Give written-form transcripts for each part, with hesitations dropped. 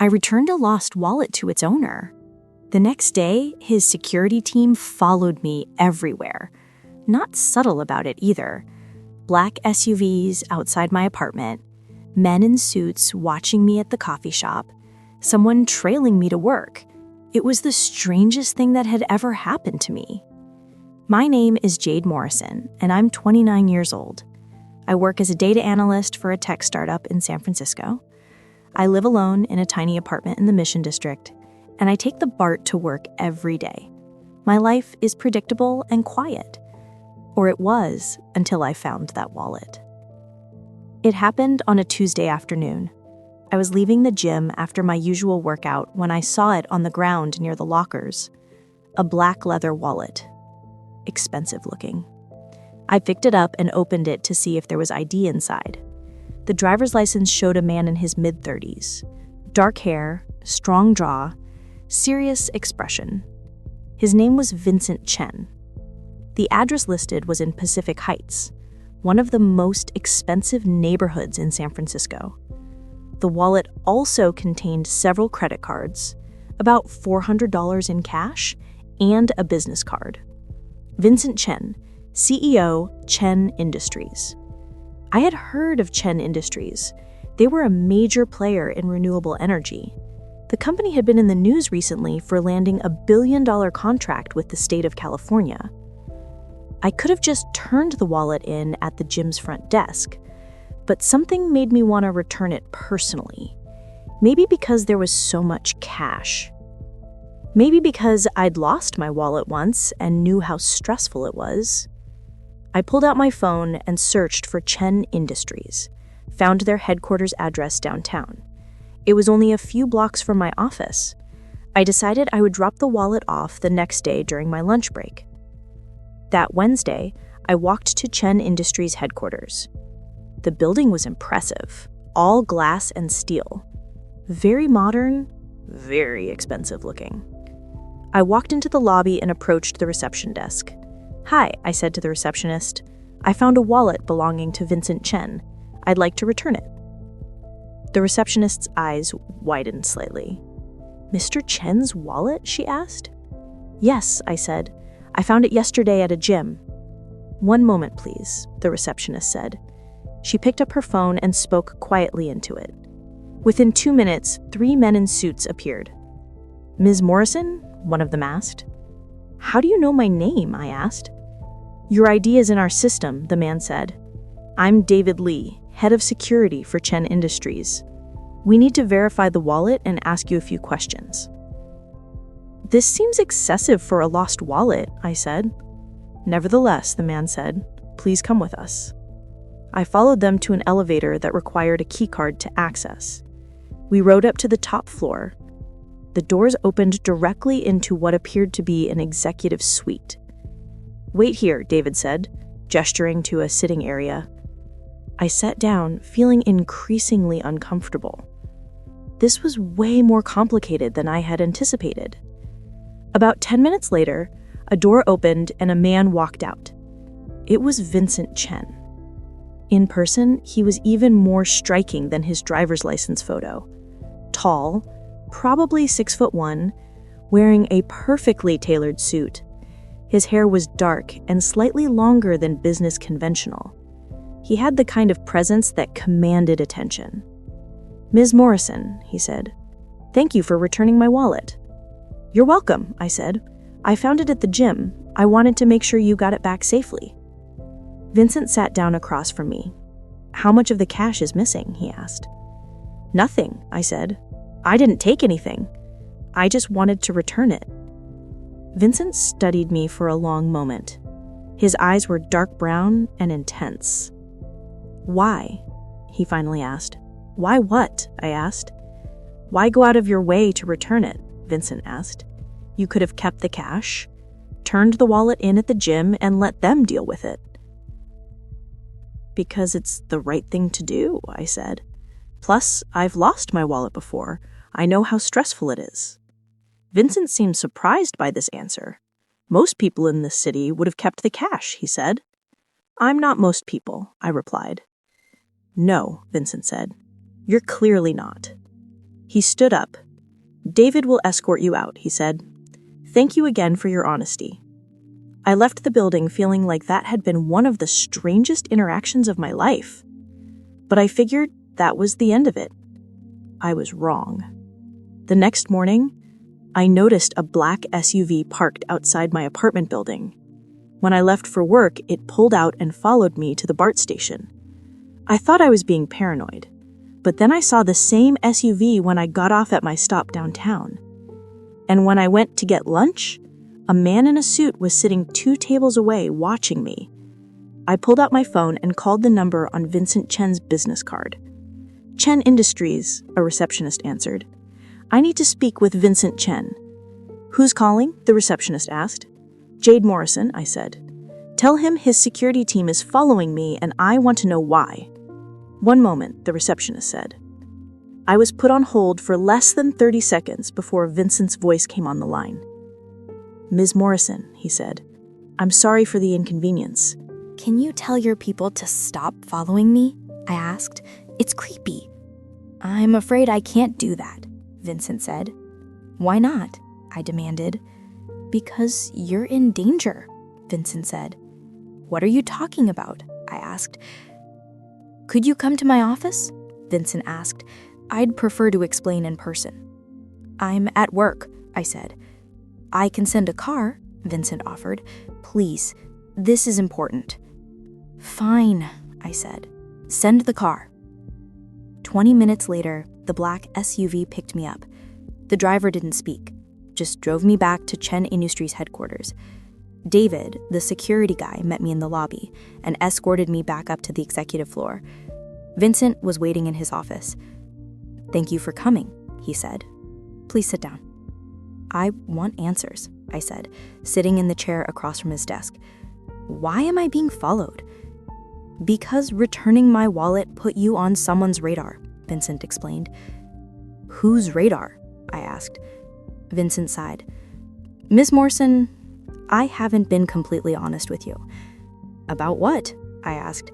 I returned a lost wallet to its owner. The next day, his security team followed me everywhere. Not subtle about it either. Black SUVs outside my apartment, men in suits watching me at the coffee shop, someone trailing me to work. It was the strangest thing that had ever happened to me. My name is Jade Morrison, and I'm 29 years old. I work as a data analyst for a tech startup in San Francisco. I live alone in a tiny apartment in the Mission District, and I take the BART to work every day. My life is predictable and quiet. Or it was until I found that wallet. It happened on a Tuesday afternoon. I was leaving the gym after my usual workout when I saw it on the ground near the lockers. A black leather wallet. Expensive looking. I picked it up and opened it to see if there was ID inside. The driver's license showed a man in his mid-30s. Dark hair, strong jaw, serious expression. His name was Vincent Chen. The address listed was in Pacific Heights, one of the most expensive neighborhoods in San Francisco. The wallet also contained several credit cards, about $400 in cash, and a business card. Vincent Chen, CEO, Chen Industries. I had heard of Chen Industries. They were a major player in renewable energy. The company had been in the news recently for landing a $1 billion contract with the state of California. I could have just turned the wallet in at the gym's front desk, but something made me want to return it personally. Maybe because there was so much cash. Maybe because I'd lost my wallet once and knew how stressful it was. I pulled out my phone and searched for Chen Industries, found their headquarters address downtown. It was only a few blocks from my office. I decided I would drop the wallet off the next day during my lunch break. That Wednesday, I walked to Chen Industries headquarters. The building was impressive, all glass and steel. Very modern, very expensive looking. I walked into the lobby and approached the reception desk. "Hi," I said to the receptionist. "I found a wallet belonging to Vincent Chen. I'd like to return it." The receptionist's eyes widened slightly. "Mr. Chen's wallet?" she asked. "Yes," I said. "I found it yesterday at a gym." "One moment, please," the receptionist said. She picked up her phone and spoke quietly into it. Within 2 minutes, 3 men in suits appeared. "Ms. Morrison?" one of them asked. "How do you know my name?" I asked. "Your ID is in our system," the man said. "I'm David Lee, head of security for Chen Industries. We need to verify the wallet and ask you a few questions." "This seems excessive for a lost wallet," I said. "Nevertheless," the man said, "please come with us." I followed them to an elevator that required a keycard to access. We rode up to the top floor. The doors opened directly into what appeared to be an executive suite. "Wait here," David said, gesturing to a sitting area. I sat down, feeling increasingly uncomfortable. This was way more complicated than I had anticipated. About 10 minutes later, a door opened and a man walked out. It was Vincent Chen. In person, he was even more striking than his driver's license photo. Tall, probably 6'1", wearing a perfectly tailored suit. His hair was dark and slightly longer than business conventional. He had the kind of presence that commanded attention. "Ms. Morrison," he said, "thank you for returning my wallet." "You're welcome," I said. "I found it at the gym. I wanted to make sure you got it back safely." Vincent sat down across from me. "How much of the cash is missing?" he asked. "Nothing," I said. "I didn't take anything. I just wanted to return it." Vincent studied me for a long moment. His eyes were dark brown and intense. "Why?" he finally asked. "Why what?" I asked. "Why go out of your way to return it?" Vincent asked. "You could have kept the cash, turned the wallet in at the gym, and let them deal with it." "Because it's the right thing to do," I said. "Plus, I've lost my wallet before. I know how stressful it is." Vincent seemed surprised by this answer. "Most people in this city would have kept the cash," he said. "I'm not most people," I replied. "No," Vincent said. "You're clearly not." He stood up. "David will escort you out," he said. "Thank you again for your honesty." I left the building feeling like that had been one of the strangest interactions of my life. But I figured that was the end of it. I was wrong. The next morning, I noticed a black SUV parked outside my apartment building. When I left for work, it pulled out and followed me to the BART station. I thought I was being paranoid, but then I saw the same SUV when I got off at my stop downtown. And when I went to get lunch, a man in a suit was sitting 2 tables away watching me. I pulled out my phone and called the number on Vincent Chen's business card. "Chen Industries," a receptionist answered. "I need to speak with Vincent Chen." "Who's calling?" the receptionist asked. "Jade Morrison," I said. "Tell him his security team is following me and I want to know why." "One moment," the receptionist said. I was put on hold for less than 30 seconds before Vincent's voice came on the line. "Ms. Morrison," he said, "I'm sorry for the inconvenience." "Can you tell your people to stop following me?" I asked. "It's creepy." "I'm afraid I can't do that," Vincent said. "Why not?" I demanded. "Because you're in danger," Vincent said. "What are you talking about?" I asked. "Could you come to my office?" Vincent asked. "I'd prefer to explain in person." "I'm at work," I said. "I can send a car," Vincent offered. "Please, this is important." "Fine," I said. "Send the car." 20 minutes later, the black SUV picked me up. The driver didn't speak, just drove me back to Chen Industries headquarters. David, the security guy, met me in the lobby and escorted me back up to the executive floor. Vincent was waiting in his office. "Thank you for coming," he said. "Please sit down." "I want answers," I said, sitting in the chair across from his desk. "Why am I being followed?" "Because returning my wallet put you on someone's radar," Vincent explained. "Whose radar?" I asked. Vincent sighed. "Miss Morrison, I haven't been completely honest with you." "About what?" I asked.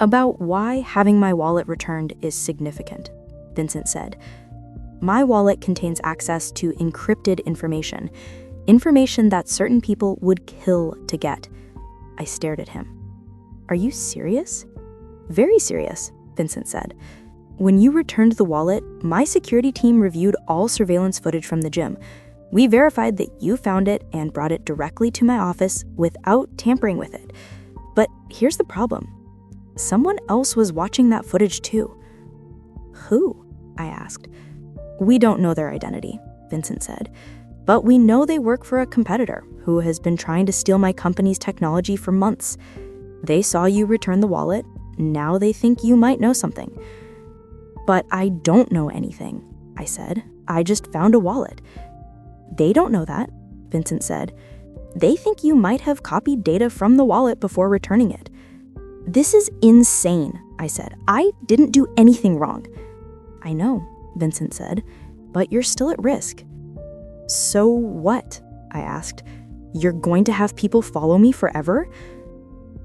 "About why having my wallet returned is significant," Vincent said. "My wallet contains access to encrypted information that certain people would kill to get." I stared at him. "Are you serious?" "Very serious," Vincent said. "When you returned the wallet, my security team reviewed all surveillance footage from the gym. We verified that you found it and brought it directly to my office without tampering with it. But here's the problem. Someone else was watching that footage too." "Who?" I asked. "We don't know their identity," Vincent said. "But we know they work for a competitor who has been trying to steal my company's technology for months. They saw you return the wallet. Now they think you might know something." "But I don't know anything," I said. "I just found a wallet." "They don't know that," Vincent said. "They think you might have copied data from the wallet before returning it." "This is insane," I said. "I didn't do anything wrong." "I know," Vincent said, "but you're still at risk." "So what?" I asked. "You're going to have people follow me forever?"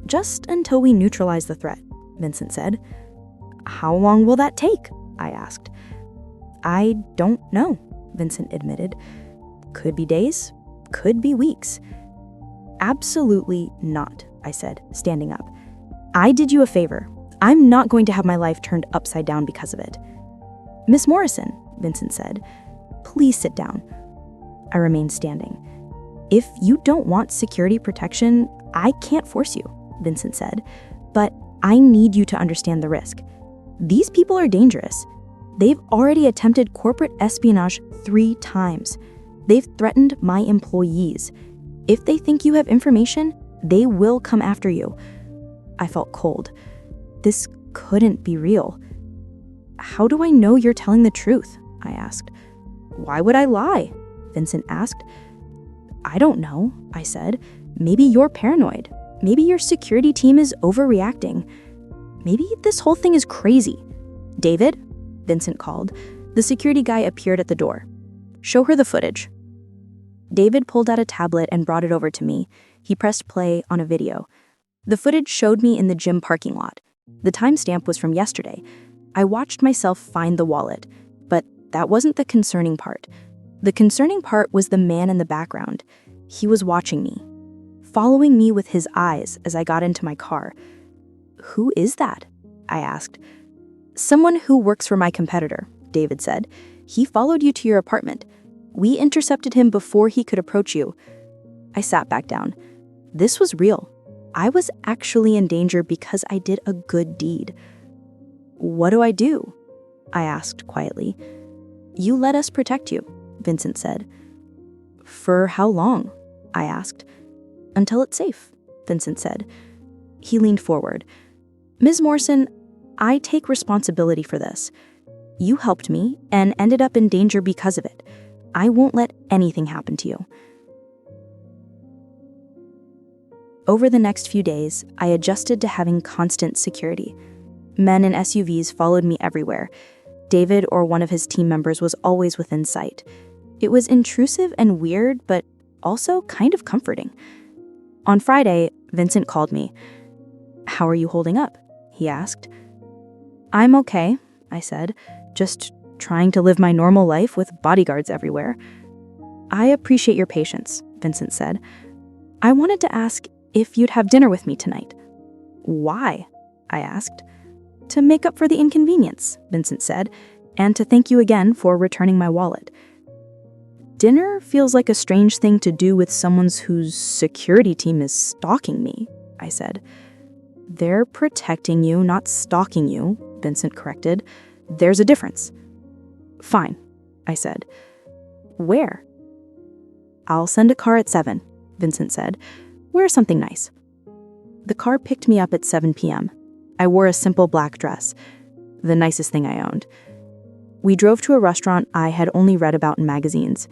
"Just until we neutralize the threat," Vincent said. "How long will that take?" I asked. "I don't know," Vincent admitted. "Could be days, could be weeks." "Absolutely not," I said, standing up. "I did you a favor. I'm not going to have my life turned upside down because of it." "Miss Morrison," Vincent said, "please sit down." I remained standing. "If you don't want security protection, I can't force you," Vincent said. "But I need you to understand the risk. These people are dangerous. They've already attempted corporate espionage 3 times. They've threatened my employees. If they think you have information, they will come after you." I felt cold. This couldn't be real. "How do I know you're telling the truth?" I asked. "Why would I lie?" Vincent asked. "I don't know," I said. "Maybe you're paranoid. Maybe your security team is overreacting. Maybe this whole thing is crazy." "David," Vincent called. The security guy appeared at the door. "Show her the footage." David pulled out a tablet and brought it over to me. He pressed play on a video. The footage showed me in the gym parking lot. The timestamp was from yesterday. I watched myself find the wallet, but that wasn't the concerning part. The concerning part was the man in the background. He was watching me, following me with his eyes as I got into my car. "Who is that?" I asked. "Someone who works for my competitor," David said. "He followed you to your apartment. We intercepted him before he could approach you." I sat back down. This was real. I was actually in danger because I did a good deed. "What do I do?" I asked quietly. "You let us protect you," Vincent said. "For how long?" I asked. "Until it's safe," Vincent said. He leaned forward. "Ms. Morrison, I take responsibility for this. You helped me and ended up in danger because of it. I won't let anything happen to you." Over the next few days, I adjusted to having constant security. Men in SUVs followed me everywhere. David or one of his team members was always within sight. It was intrusive and weird, but also kind of comforting. On Friday, Vincent called me. "How are you holding up?" he asked. "I'm okay," I said, "just trying to live my normal life with bodyguards everywhere." "I appreciate your patience," Vincent said. "I wanted to ask if you'd have dinner with me tonight." "Why?" I asked. "To make up for the inconvenience," Vincent said, "and to thank you again for returning my wallet." "Dinner feels like a strange thing to do with someone whose security team is stalking me," I said. "They're protecting you, not stalking you," Vincent corrected. "There's a difference." "Fine," I said. "Where?" "I'll send a car at 7, Vincent said. "Wear something nice." The car picked me up at 7 p.m. I wore a simple black dress, the nicest thing I owned. We drove to a restaurant I had only read about in magazines,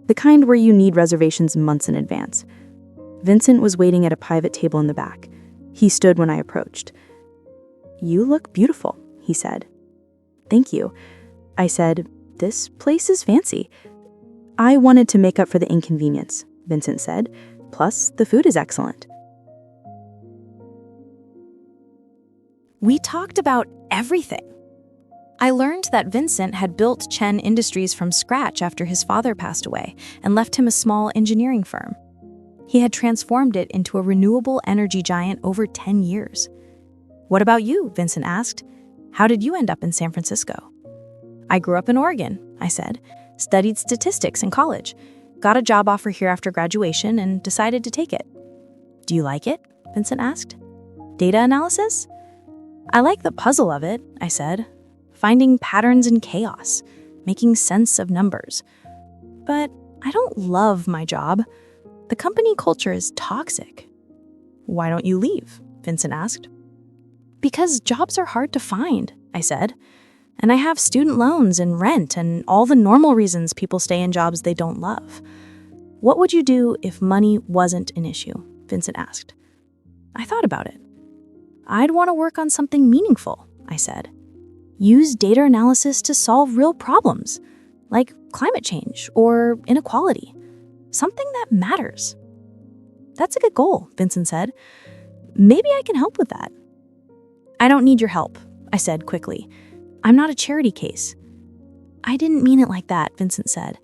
the kind where you need reservations months in advance. Vincent was waiting at a private table in the back. He stood when I approached. "You look beautiful," he said. "Thank you." I said, "This place is fancy." "I wanted to make up for the inconvenience," Vincent said. "Plus, the food is excellent." We talked about everything. I learned that Vincent had built Chen Industries from scratch after his father passed away and left him a small engineering firm. He had transformed it into a renewable energy giant over 10 years. "What about you?" Vincent asked. "How did you end up in San Francisco?" "I grew up in Oregon," I said. "Studied statistics in college. Got a job offer here after graduation and decided to take it." "Do you like it?" Vincent asked. "Data analysis?" "I like the puzzle of it," I said. "Finding patterns in chaos, making sense of numbers. But I don't love my job. The company culture is toxic." "Why don't you leave?" Vincent asked. "Because jobs are hard to find," I said. "And I have student loans and rent and all the normal reasons people stay in jobs they don't love." "What would you do if money wasn't an issue?" Vincent asked. I thought about it. "I'd want to work on something meaningful," I said. "Use data analysis to solve real problems, like climate change or inequality. Something that matters." "That's a good goal," Vincent said. "Maybe I can help with that." "I don't need your help," I said quickly. "I'm not a charity case." "I didn't mean it like that," Vincent said.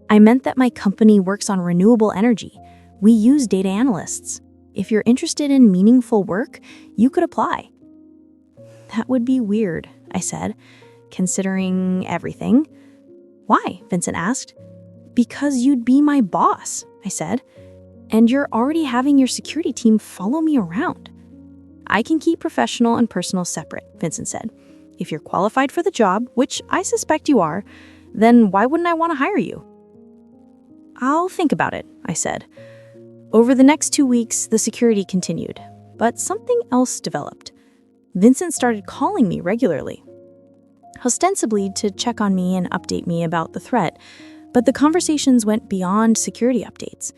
"I meant that my company works on renewable energy. We use data analysts. If you're interested in meaningful work, you could apply." "That would be weird," I said, "considering everything." "Why?" Vincent asked. "Because you'd be my boss," I said. "And you're already having your security team follow me around." "I can keep professional and personal separate," Vincent said. "If you're qualified for the job, which I suspect you are, then why wouldn't I want to hire you?" "I'll think about it," I said. Over the next 2 weeks, the security continued, but something else developed. Vincent started calling me regularly, ostensibly to check on me and update me about the threat, but the conversations went beyond security updates.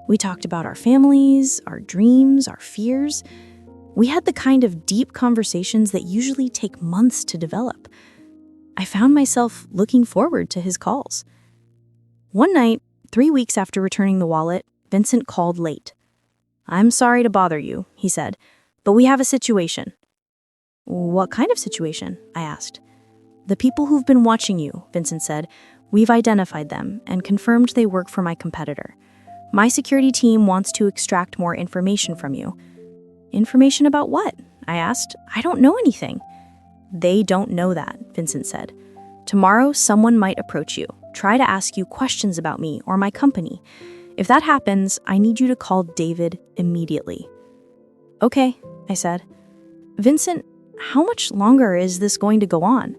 We talked about our families, our dreams, our fears. We had the kind of deep conversations that usually take months to develop. I found myself looking forward to his calls. One night, 3 weeks after returning the wallet, Vincent called late. "I'm sorry to bother you," he said, "but we have a situation." "What kind of situation?" I asked. The people who've been watching you, Vincent said. We've identified them and confirmed they work for my competitor. My security team wants to extract more information from you. Information about what? I asked. I don't know anything. They don't know that, Vincent said. Tomorrow, someone might approach you, try to ask you questions about me or my company. If that happens, I need you to call David immediately. Okay, I said. Vincent, how much longer is this going to go on?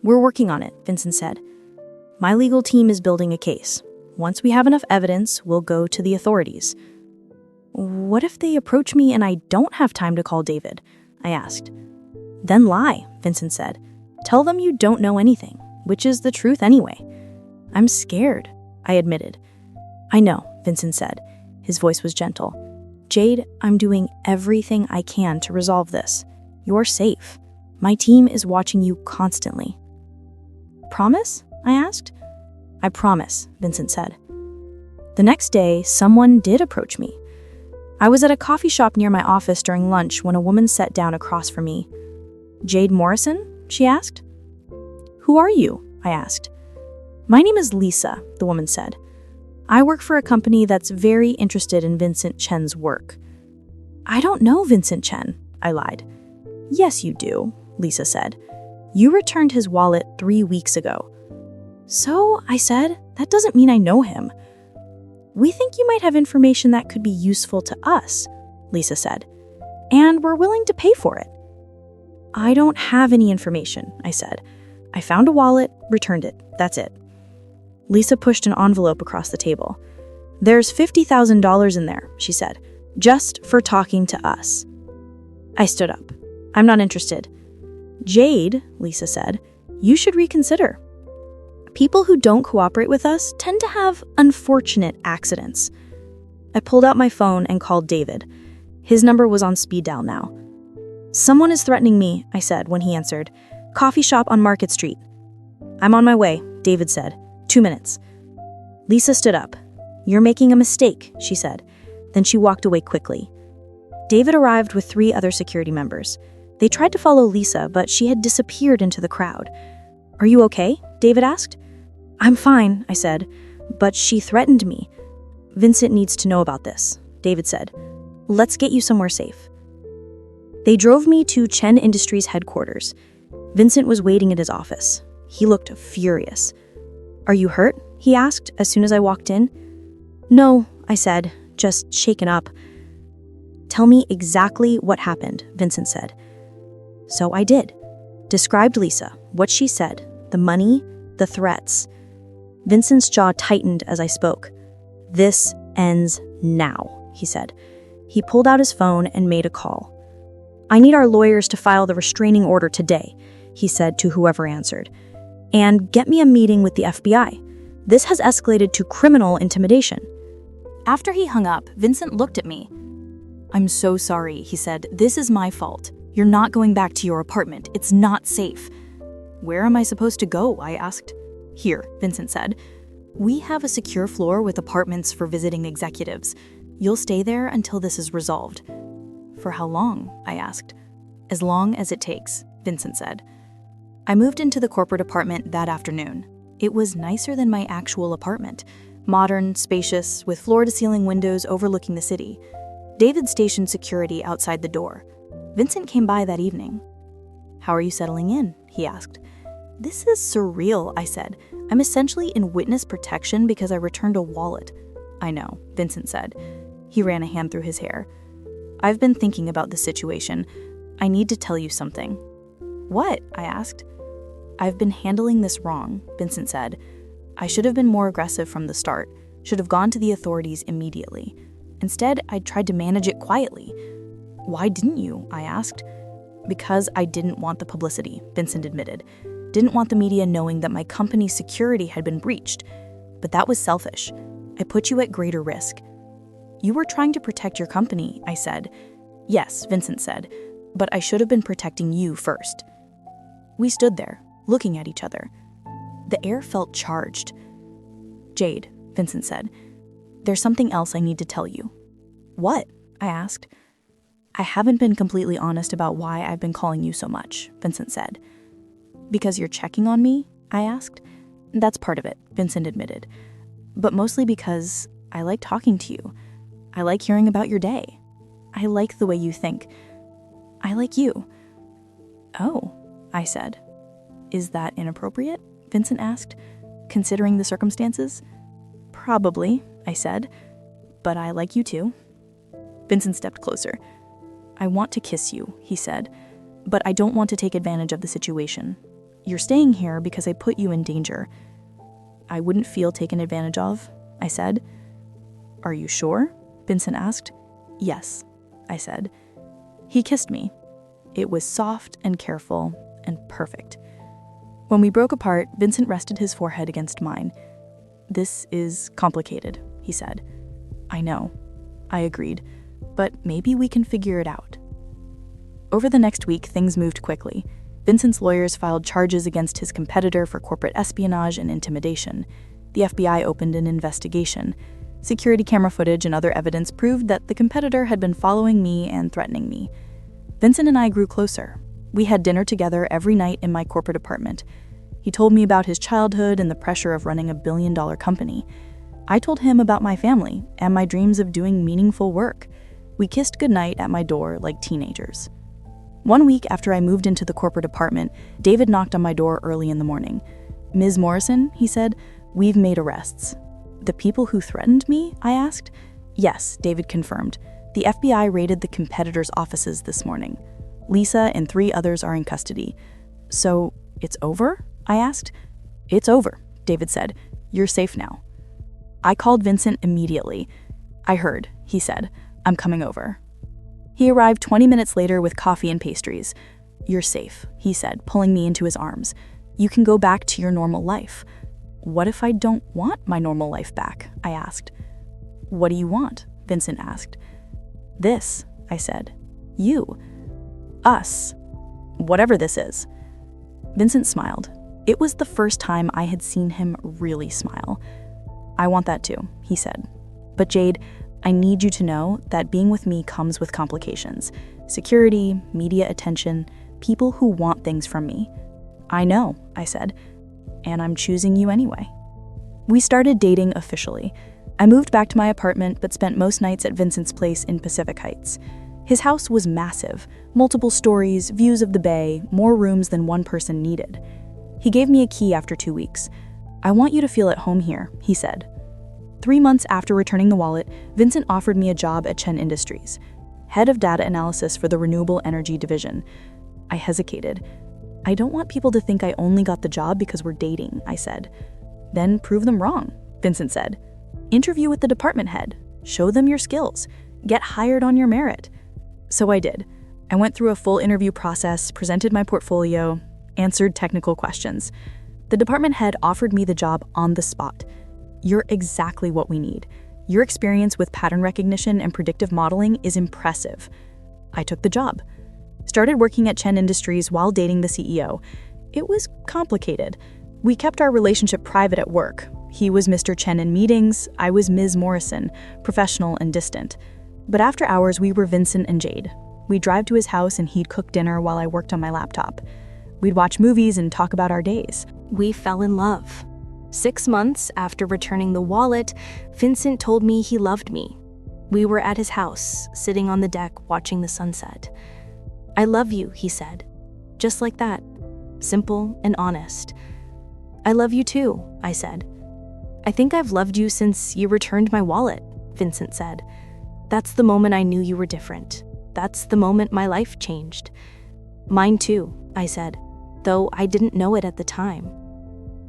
We're working on it, Vincent said. My legal team is building a case. Once we have enough evidence, we'll go to the authorities. What if they approach me and I don't have time to call David? I asked. Then lie, Vincent said. Tell them you don't know anything, which is the truth anyway. I'm scared, I admitted. I know, Vincent said. His voice was gentle. Jade, I'm doing everything I can to resolve this. You're safe. My team is watching you constantly. Promise? I asked. I promise, Vincent said. The next day, someone did approach me. I was at a coffee shop near my office during lunch when a woman sat down across from me. Jade Morrison? She asked. Who are you? I asked. My name is Lisa, the woman said. I work for a company that's very interested in Vincent Chen's work. I don't know Vincent Chen, I lied. Yes, you do, Lisa said. You returned his wallet 3 weeks ago. So, I said, that doesn't mean I know him. We think you might have information that could be useful to us, Lisa said, and we're willing to pay for it. I don't have any information, I said. I found a wallet, returned it, that's it. Lisa pushed an envelope across the table. There's $50,000 in there, she said, just for talking to us. I stood up. I'm not interested. Jade, Lisa said, you should reconsider. People who don't cooperate with us tend to have unfortunate accidents. I pulled out my phone and called David. His number was on speed dial now. Someone is threatening me, I said when he answered. Coffee shop on Market Street. I'm on my way, David said. 2 minutes. Lisa stood up. You're making a mistake, she said. Then she walked away quickly. David arrived with 3 other security members. They tried to follow Lisa, but she had disappeared into the crowd. Are you okay? David asked. I'm fine, I said, but she threatened me. Vincent needs to know about this, David said. Let's get you somewhere safe. They drove me to Chen Industries headquarters. Vincent was waiting at his office. He looked furious. Are you hurt? He asked as soon as I walked in. No, I said, just shaken up. Tell me exactly what happened, Vincent said. So I did. Described Lisa, what she said, the money, the threats. Vincent's jaw tightened as I spoke. This ends now, he said. He pulled out his phone and made a call. I need our lawyers to file the restraining order today, he said to whoever answered. And get me a meeting with the FBI. This has escalated to criminal intimidation. After he hung up, Vincent looked at me. I'm so sorry, he said. This is my fault. You're not going back to your apartment. It's not safe. Where am I supposed to go? I asked. Here, Vincent said. We have a secure floor with apartments for visiting executives. You'll stay there until this is resolved. For how long? I asked. As long as it takes, Vincent said. I moved into the corporate apartment that afternoon. It was nicer than my actual apartment. Modern, spacious, with floor-to-ceiling windows overlooking the city. David stationed security outside the door. Vincent came by that evening. How are you settling in? He asked. This is surreal, I said. I'm essentially in witness protection because I returned a wallet. I know, Vincent said. He ran a hand through his hair. I've been thinking about the situation. I need to tell you something. What? I asked. I've been handling this wrong, Vincent said. I should have been more aggressive from the start, should have gone to the authorities immediately. Instead, I tried to manage it quietly. Why didn't you? I asked. Because I didn't want the publicity, Vincent admitted. Didn't want the media knowing that my company's security had been breached. But that was selfish. I put you at greater risk. You were trying to protect your company, I said. Yes, Vincent said, but I should have been protecting you first. We stood there, looking at each other. The air felt charged. Jade, Vincent said, there's something else I need to tell you. What? I asked. I haven't been completely honest about why I've been calling you so much, Vincent said. Because you're checking on me? I asked. That's part of it, Vincent admitted. But mostly because I like talking to you. I like hearing about your day. I like the way you think. I like you. Oh, I said. Is that inappropriate? Vincent asked, considering the circumstances. Probably, I said. But I like you too. Vincent stepped closer. I want to kiss you, he said, but I don't want to take advantage of the situation. You're staying here because I put you in danger. I wouldn't feel taken advantage of, I said. Are you sure? Vincent asked. Yes, I said. He kissed me. It was soft and careful and perfect. When we broke apart, Vincent rested his forehead against mine. This is complicated, he said. I know, I agreed, but maybe we can figure it out. Over the next week, things moved quickly. Vincent's lawyers filed charges against his competitor for corporate espionage and intimidation. The FBI opened an investigation. Security camera footage and other evidence proved that the competitor had been following me and threatening me. Vincent and I grew closer. We had dinner together every night in my corporate apartment. He told me about his childhood and the pressure of running a billion-dollar company. I told him about my family and my dreams of doing meaningful work. We kissed goodnight at my door like teenagers. 1 week after I moved into the corporate apartment, David knocked on my door early in the morning. Ms. Morrison, he said, we've made arrests. The people who threatened me? I asked. Yes, David confirmed. The FBI raided the competitor's offices this morning. Lisa and 3 others are in custody. So, it's over? I asked. It's over, David said. You're safe now. I called Vincent immediately. I heard, he said. I'm coming over. He arrived 20 minutes later with coffee and pastries. You're safe, he said, pulling me into his arms. You can go back to your normal life. What if I don't want my normal life back? I asked. What do you want? Vincent asked. This, I said. You. Us. Whatever this is. Vincent smiled. It was the first time I had seen him really smile. I want that too, he said. But Jade, I need you to know that being with me comes with complications. Security, media attention, people who want things from me. I know, I said, and I'm choosing you anyway. We started dating officially. I moved back to my apartment but spent most nights at Vincent's place in Pacific Heights. His house was massive, multiple stories, views of the bay, more rooms than one person needed. He gave me a key after 2 weeks. I want you to feel at home here, he said. 3 months after returning the wallet, Vincent offered me a job at Chen Industries, head of data analysis for the renewable energy division. I hesitated. I don't want people to think I only got the job because we're dating, I said. Then prove them wrong, Vincent said. Interview with the department head. Show them your skills. Get hired on your merit. So I did. I went through a full interview process, presented my portfolio, answered technical questions. The department head offered me the job on the spot. You're exactly what we need. Your experience with pattern recognition and predictive modeling is impressive. I took the job. Started working at Chen Industries while dating the CEO. It was complicated. We kept our relationship private at work. He was Mr. Chen in meetings, I was Ms. Morrison, professional and distant. But after hours, we were Vincent and Jade. We'd drive to his house and he'd cook dinner while I worked on my laptop. We'd watch movies and talk about our days. We fell in love. 6 months after returning the wallet, Vincent told me he loved me. We were at his house, sitting on the deck watching the sunset. I love you, he said. Just like that. Simple and honest. I love you too, I said. I think I've loved you since you returned my wallet, Vincent said. That's the moment I knew you were different. That's the moment my life changed. Mine too, I said, though I didn't know it at the time.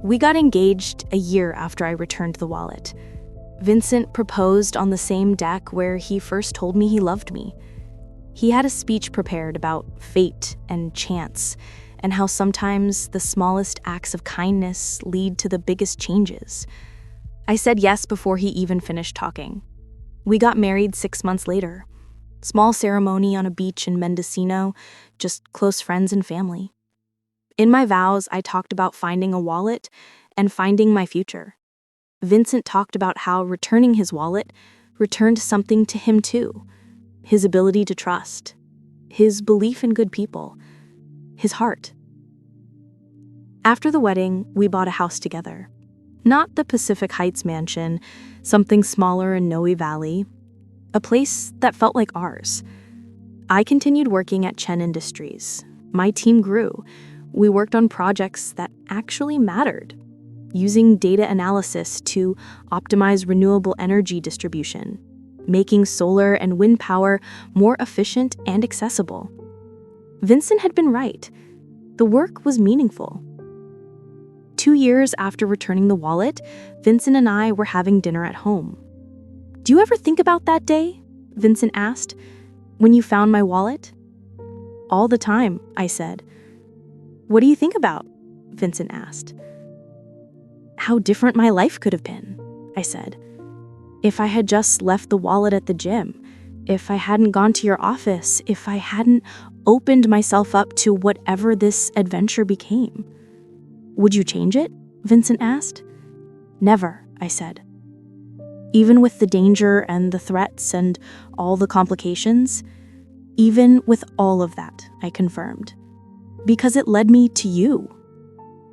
We got engaged a year after I returned the wallet. Vincent proposed on the same deck where he first told me he loved me. He had a speech prepared about fate and chance, and how sometimes the smallest acts of kindness lead to the biggest changes. I said yes before he even finished talking. We got married 6 months later. Small ceremony on a beach in Mendocino, just close friends and family. In my vows, I talked about finding a wallet and finding my future. Vincent talked about how returning his wallet returned something to him too. His ability to trust, his belief in good people, his heart. After the wedding, we bought a house together. Not the Pacific Heights mansion, something smaller in Noe Valley, a place that felt like ours. I continued working at Chen Industries. My team grew. We worked on projects that actually mattered, using data analysis to optimize renewable energy distribution, making solar and wind power more efficient and accessible. Vincent had been right. The work was meaningful. 2 years after returning the wallet, Vincent and I were having dinner at home. "Do you ever think about that day?" Vincent asked. "When you found my wallet?" "All the time," I said. "What do you think about?" Vincent asked. "How different my life could have been," I said. "If I had just left the wallet at the gym, if I hadn't gone to your office, if I hadn't opened myself up to whatever this adventure became." "Would you change it?" Vincent asked. "Never," I said. "Even with the danger and the threats and all the complications?" "Even with all of that," I confirmed. "Because it led me to you."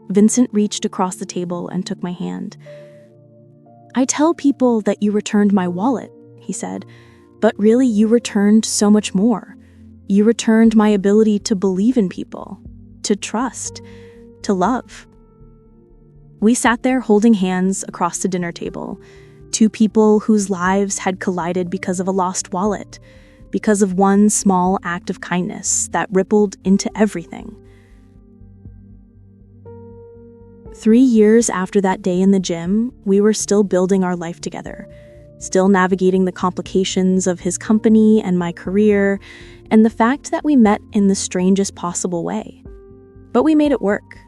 Vincent reached across the table and took my hand. "I tell people that you returned my wallet," he said, "but really you returned so much more. You returned my ability to believe in people, to trust, to love." We sat there holding hands across the dinner table, two people whose lives had collided because of a lost wallet, because of one small act of kindness that rippled into everything. 3 years after that day in the gym, we were still building our life together, still navigating the complications of his company and my career, and the fact that we met in the strangest possible way. But we made it work,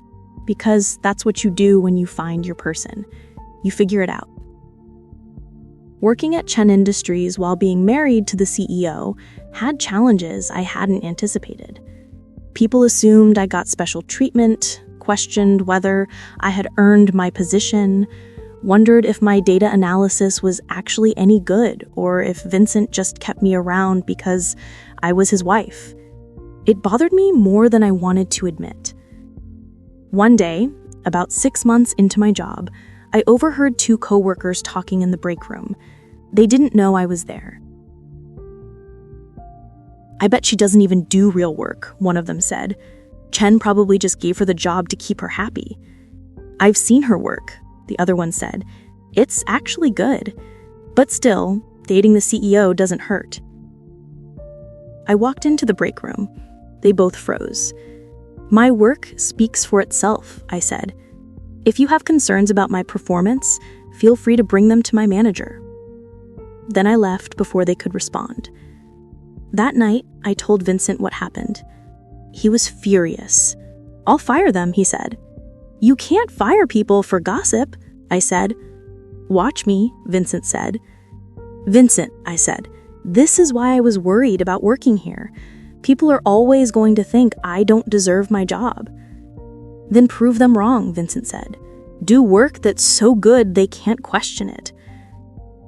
because that's what you do when you find your person. You figure it out. Working at Chen Industries while being married to the CEO had challenges I hadn't anticipated. People assumed I got special treatment, questioned whether I had earned my position, wondered if my data analysis was actually any good or if Vincent just kept me around because I was his wife. It bothered me more than I wanted to admit. One day, about 6 months into my job, I overheard 2 coworkers talking in the break room. They didn't know I was there. "I bet she doesn't even do real work," one of them said. "Chen probably just gave her the job to keep her happy." "I've seen her work," the other one said. "It's actually good. But still, dating the CEO doesn't hurt." I walked into the break room. They both froze. "My work speaks for itself," I said. "If you have concerns about my performance, feel free to bring them to my manager." Then I left before they could respond. That night, I told Vincent what happened. He was furious. "I'll fire them," he said. "You can't fire people for gossip," I said. "Watch me," Vincent said. "Vincent," I said, "this is why I was worried about working here. People are always going to think I don't deserve my job." "Then prove them wrong," Vincent said. "Do work that's so good they can't question it."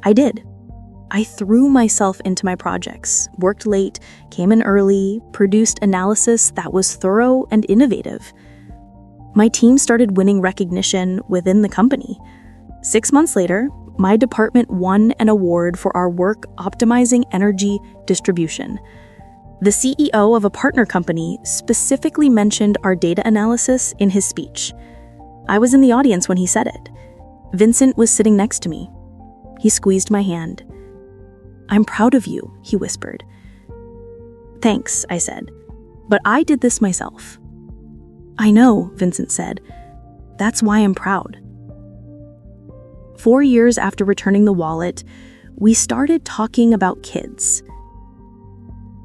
I did. I threw myself into my projects, worked late, came in early, produced analysis that was thorough and innovative. My team started winning recognition within the company. 6 months later, my department won an award for our work optimizing energy distribution. The CEO of a partner company specifically mentioned our data analysis in his speech. I was in the audience when he said it. Vincent was sitting next to me. He squeezed my hand. "I'm proud of you," he whispered. "Thanks," I said. "But I did this myself." "I know," Vincent said. "That's why I'm proud." 4 years after returning the wallet, we started talking about kids.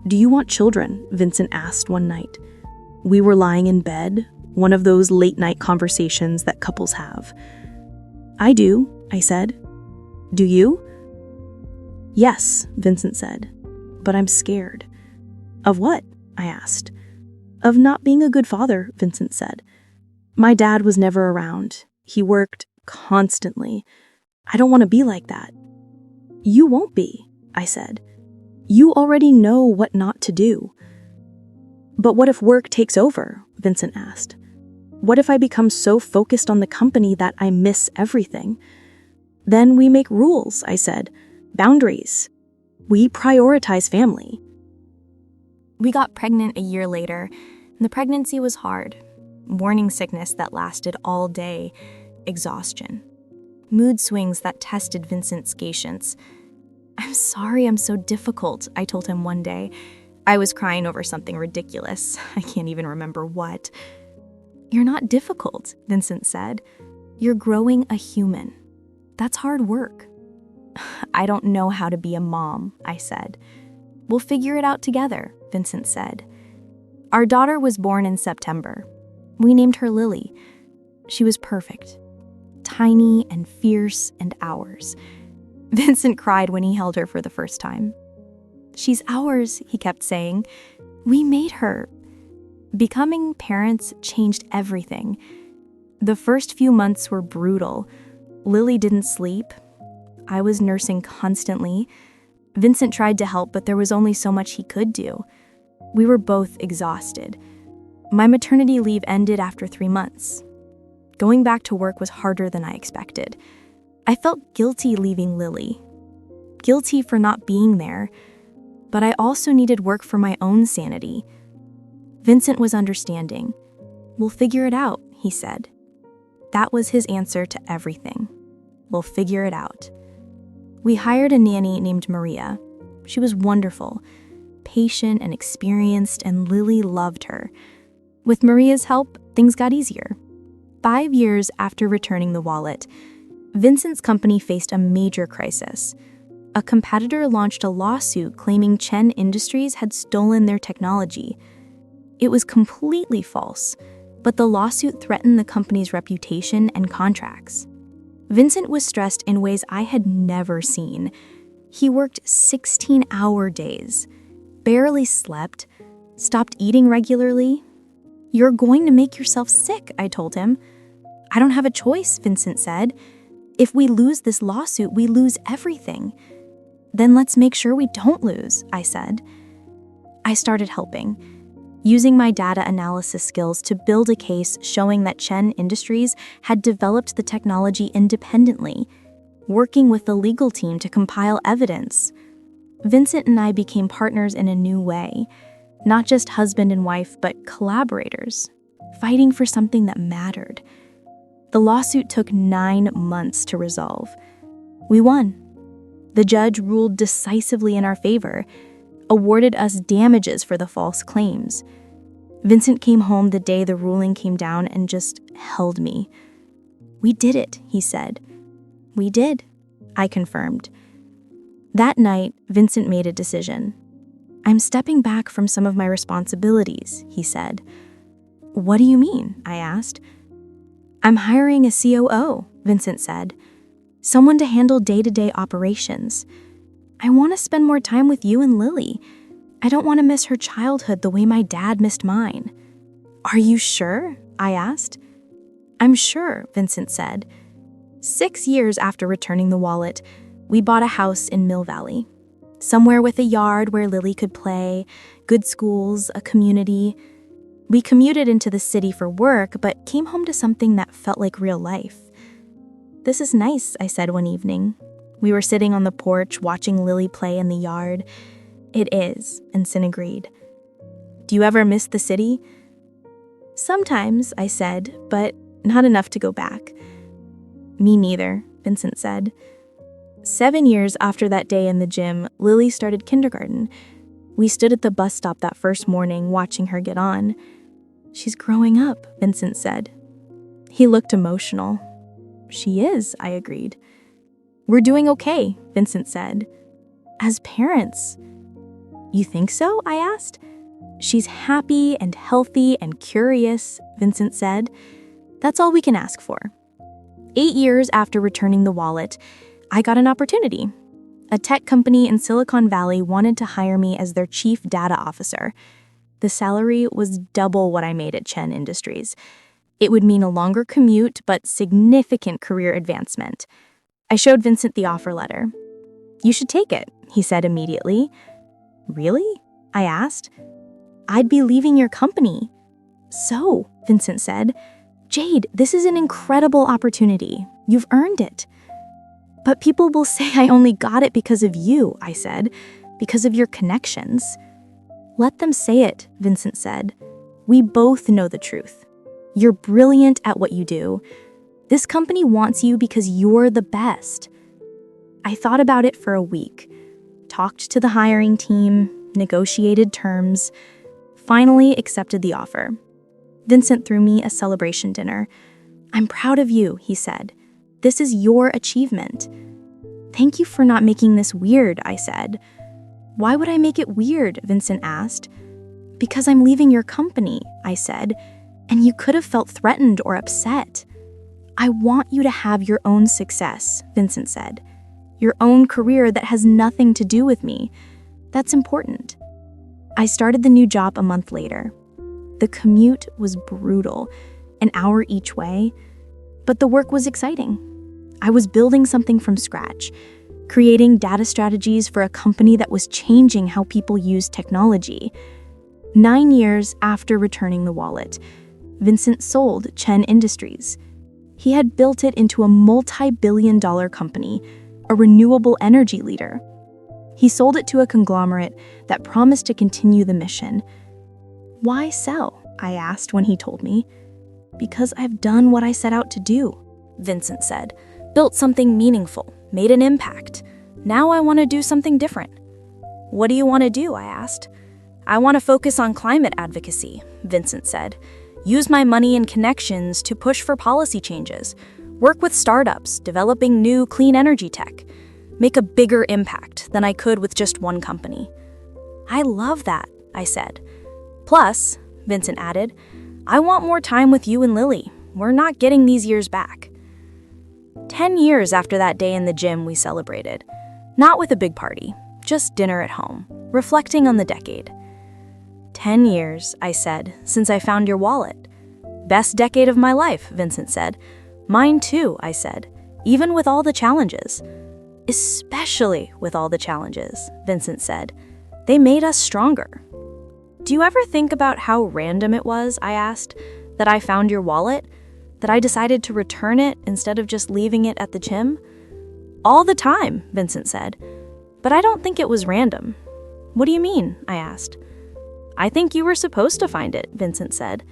"Do you want children?" Vincent asked one night. We were lying in bed, one of those late-night conversations that couples have. "I do," I said. "Do you?" "Yes," Vincent said, "but I'm scared." "Of what?" I asked. "Of not being a good father," Vincent said. "My dad was never around. He worked constantly. I don't want to be like that." "You won't be," I said. "You already know what not to do." "But what if work takes over?" Vincent asked. What if I become so focused on the company that I miss everything? Then we make rules, I said. Boundaries. We prioritize family. We got pregnant a year later. The pregnancy was hard. Morning sickness that lasted all day. Exhaustion. Mood swings that tested Vincent's patience. "I'm sorry I'm so difficult," I told him one day. I was crying over something ridiculous. I can't even remember what. "You're not difficult," Vincent said. "You're growing a human. That's hard work." "I don't know how to be a mom," I said. "We'll figure it out together," Vincent said. Our daughter was born in September. We named her Lily. She was perfect. Tiny and fierce and ours. Vincent cried when he held her for the first time. "She's ours," he kept saying. "We made her." Becoming parents changed everything. The first few months were brutal. Lily didn't sleep. I was nursing constantly. Vincent tried to help, but there was only so much he could do. We were both exhausted. My maternity leave ended after 3 months. Going back to work was harder than I expected. I felt guilty leaving Lily. Guilty for not being there. But I also needed work for my own sanity. Vincent was understanding. "We'll figure it out," he said. That was his answer to everything. "We'll figure it out." We hired a nanny named Maria. She was wonderful, patient and experienced, and Lily loved her. With Maria's help, things got easier. 5 years after returning the wallet, Vincent's company faced a major crisis. A competitor launched a lawsuit claiming Chen Industries had stolen their technology. It was completely false, but the lawsuit threatened the company's reputation and contracts. Vincent was stressed in ways I had never seen. He worked 16-hour days, barely slept, stopped eating regularly. "You're going to make yourself sick," I told him. "I don't have a choice," Vincent said. "If we lose this lawsuit, we lose everything." "Then let's make sure we don't lose," I said. I started helping, using my data analysis skills to build a case showing that Chen Industries had developed the technology independently, working with the legal team to compile evidence. Vincent and I became partners in a new way, not just husband and wife, but collaborators, fighting for something that mattered. The lawsuit took 9 months to resolve. We won. The judge ruled decisively in our favor, awarded us damages for the false claims. Vincent came home the day the ruling came down and just held me. "We did it," he said. "We did," I confirmed. That night, Vincent made a decision. "I'm stepping back from some of my responsibilities," he said. "What do you mean?" I asked. "I'm hiring a COO," Vincent said. "Someone to handle day-to-day operations. I want to spend more time with you and Lily. I don't want to miss her childhood the way my dad missed mine." "Are you sure?" I asked. "I'm sure," Vincent said. 6 years after returning the wallet, we bought a house in Mill Valley. Somewhere with a yard where Lily could play, good schools, a community. We commuted into the city for work, but came home to something that felt like real life. "This is nice," I said one evening. We were sitting on the porch watching Lily play in the yard. "It is," Vincent agreed. "Do you ever miss the city?" "Sometimes," I said, "but not enough to go back." "Me neither," Vincent said. 7 years after that day in the gym, Lily started kindergarten. We stood at the bus stop that first morning watching her get on. "She's growing up," Vincent said. He looked emotional. "She is," I agreed. "We're doing okay," Vincent said. "As parents." "You think so?" I asked. "She's happy and healthy and curious," Vincent said. "That's all we can ask for." 8 years after returning the wallet, I got an opportunity. A tech company in Silicon Valley wanted to hire me as their chief data officer. The salary was double what I made at Chen Industries. It would mean a longer commute, but significant career advancement. I showed Vincent the offer letter. "You should take it," he said immediately. "Really?" I asked. "I'd be leaving your company." "So," Vincent said, Jade, this is an incredible opportunity. You've earned it. But people will say I only got it because of you, I said, because of your connections. Let them say it, Vincent said. We both know the truth. You're brilliant at what you do. This company wants you because you're the best. I thought about it for a week, talked to the hiring team, negotiated terms, finally accepted the offer. Vincent threw me a celebration dinner. I'm proud of you, he said. This is your achievement. Thank you for not making this weird, I said. Why would I make it weird? Vincent asked. Because I'm leaving your company, I said, and you could have felt threatened or upset. I want you to have your own success, Vincent said. Your own career that has nothing to do with me. That's important. I started the new job a month later. The commute was brutal, an hour each way, but the work was exciting. I was building something from scratch, creating data strategies for a company that was changing how people use technology. 9 years after returning the wallet, Vincent sold Chen Industries. He had built it into a multi-billion-dollar company, a renewable energy leader. He sold it to a conglomerate that promised to continue the mission. Why sell? I asked when he told me. Because I've done what I set out to do, Vincent said. Built something meaningful, made an impact. Now I want to do something different. What do you want to do? I asked. I want to focus on climate advocacy, Vincent said. Use my money and connections to push for policy changes. Work with startups, developing new clean energy tech. Make a bigger impact than I could with just one company. I love that, I said. Plus, Vincent added, I want more time with you and Lily. We're not getting these years back. 10 years after that day in the gym, we celebrated. Not with a big party, just dinner at home, reflecting on the decade. 10 years, I said, since I found your wallet. Best decade of my life, Vincent said. Mine too, I said, even with all the challenges. Especially with all the challenges, Vincent said. They made us stronger. Do you ever think about how random it was, I asked, that I found your wallet? That I decided to return it instead of just leaving it at the gym? All the time, Vincent said. But I don't think it was random. What do you mean? I asked. I think you were supposed to find it, Vincent said.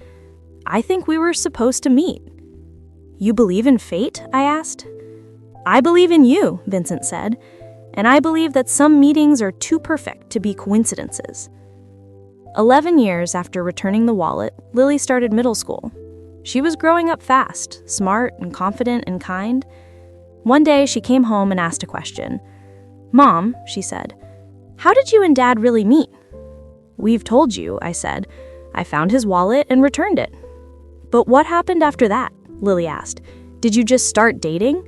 I think we were supposed to meet. You believe in fate? I asked. I believe in you, Vincent said, and I believe that some meetings are too perfect to be coincidences. 11 years after returning the wallet, Lily started middle school. She was growing up fast, smart and confident and kind. One day, she came home and asked a question. Mom, she said, how did you and Dad really meet? We've told you, I said. I found his wallet and returned it. But what happened after that? Lily asked. Did you just start dating?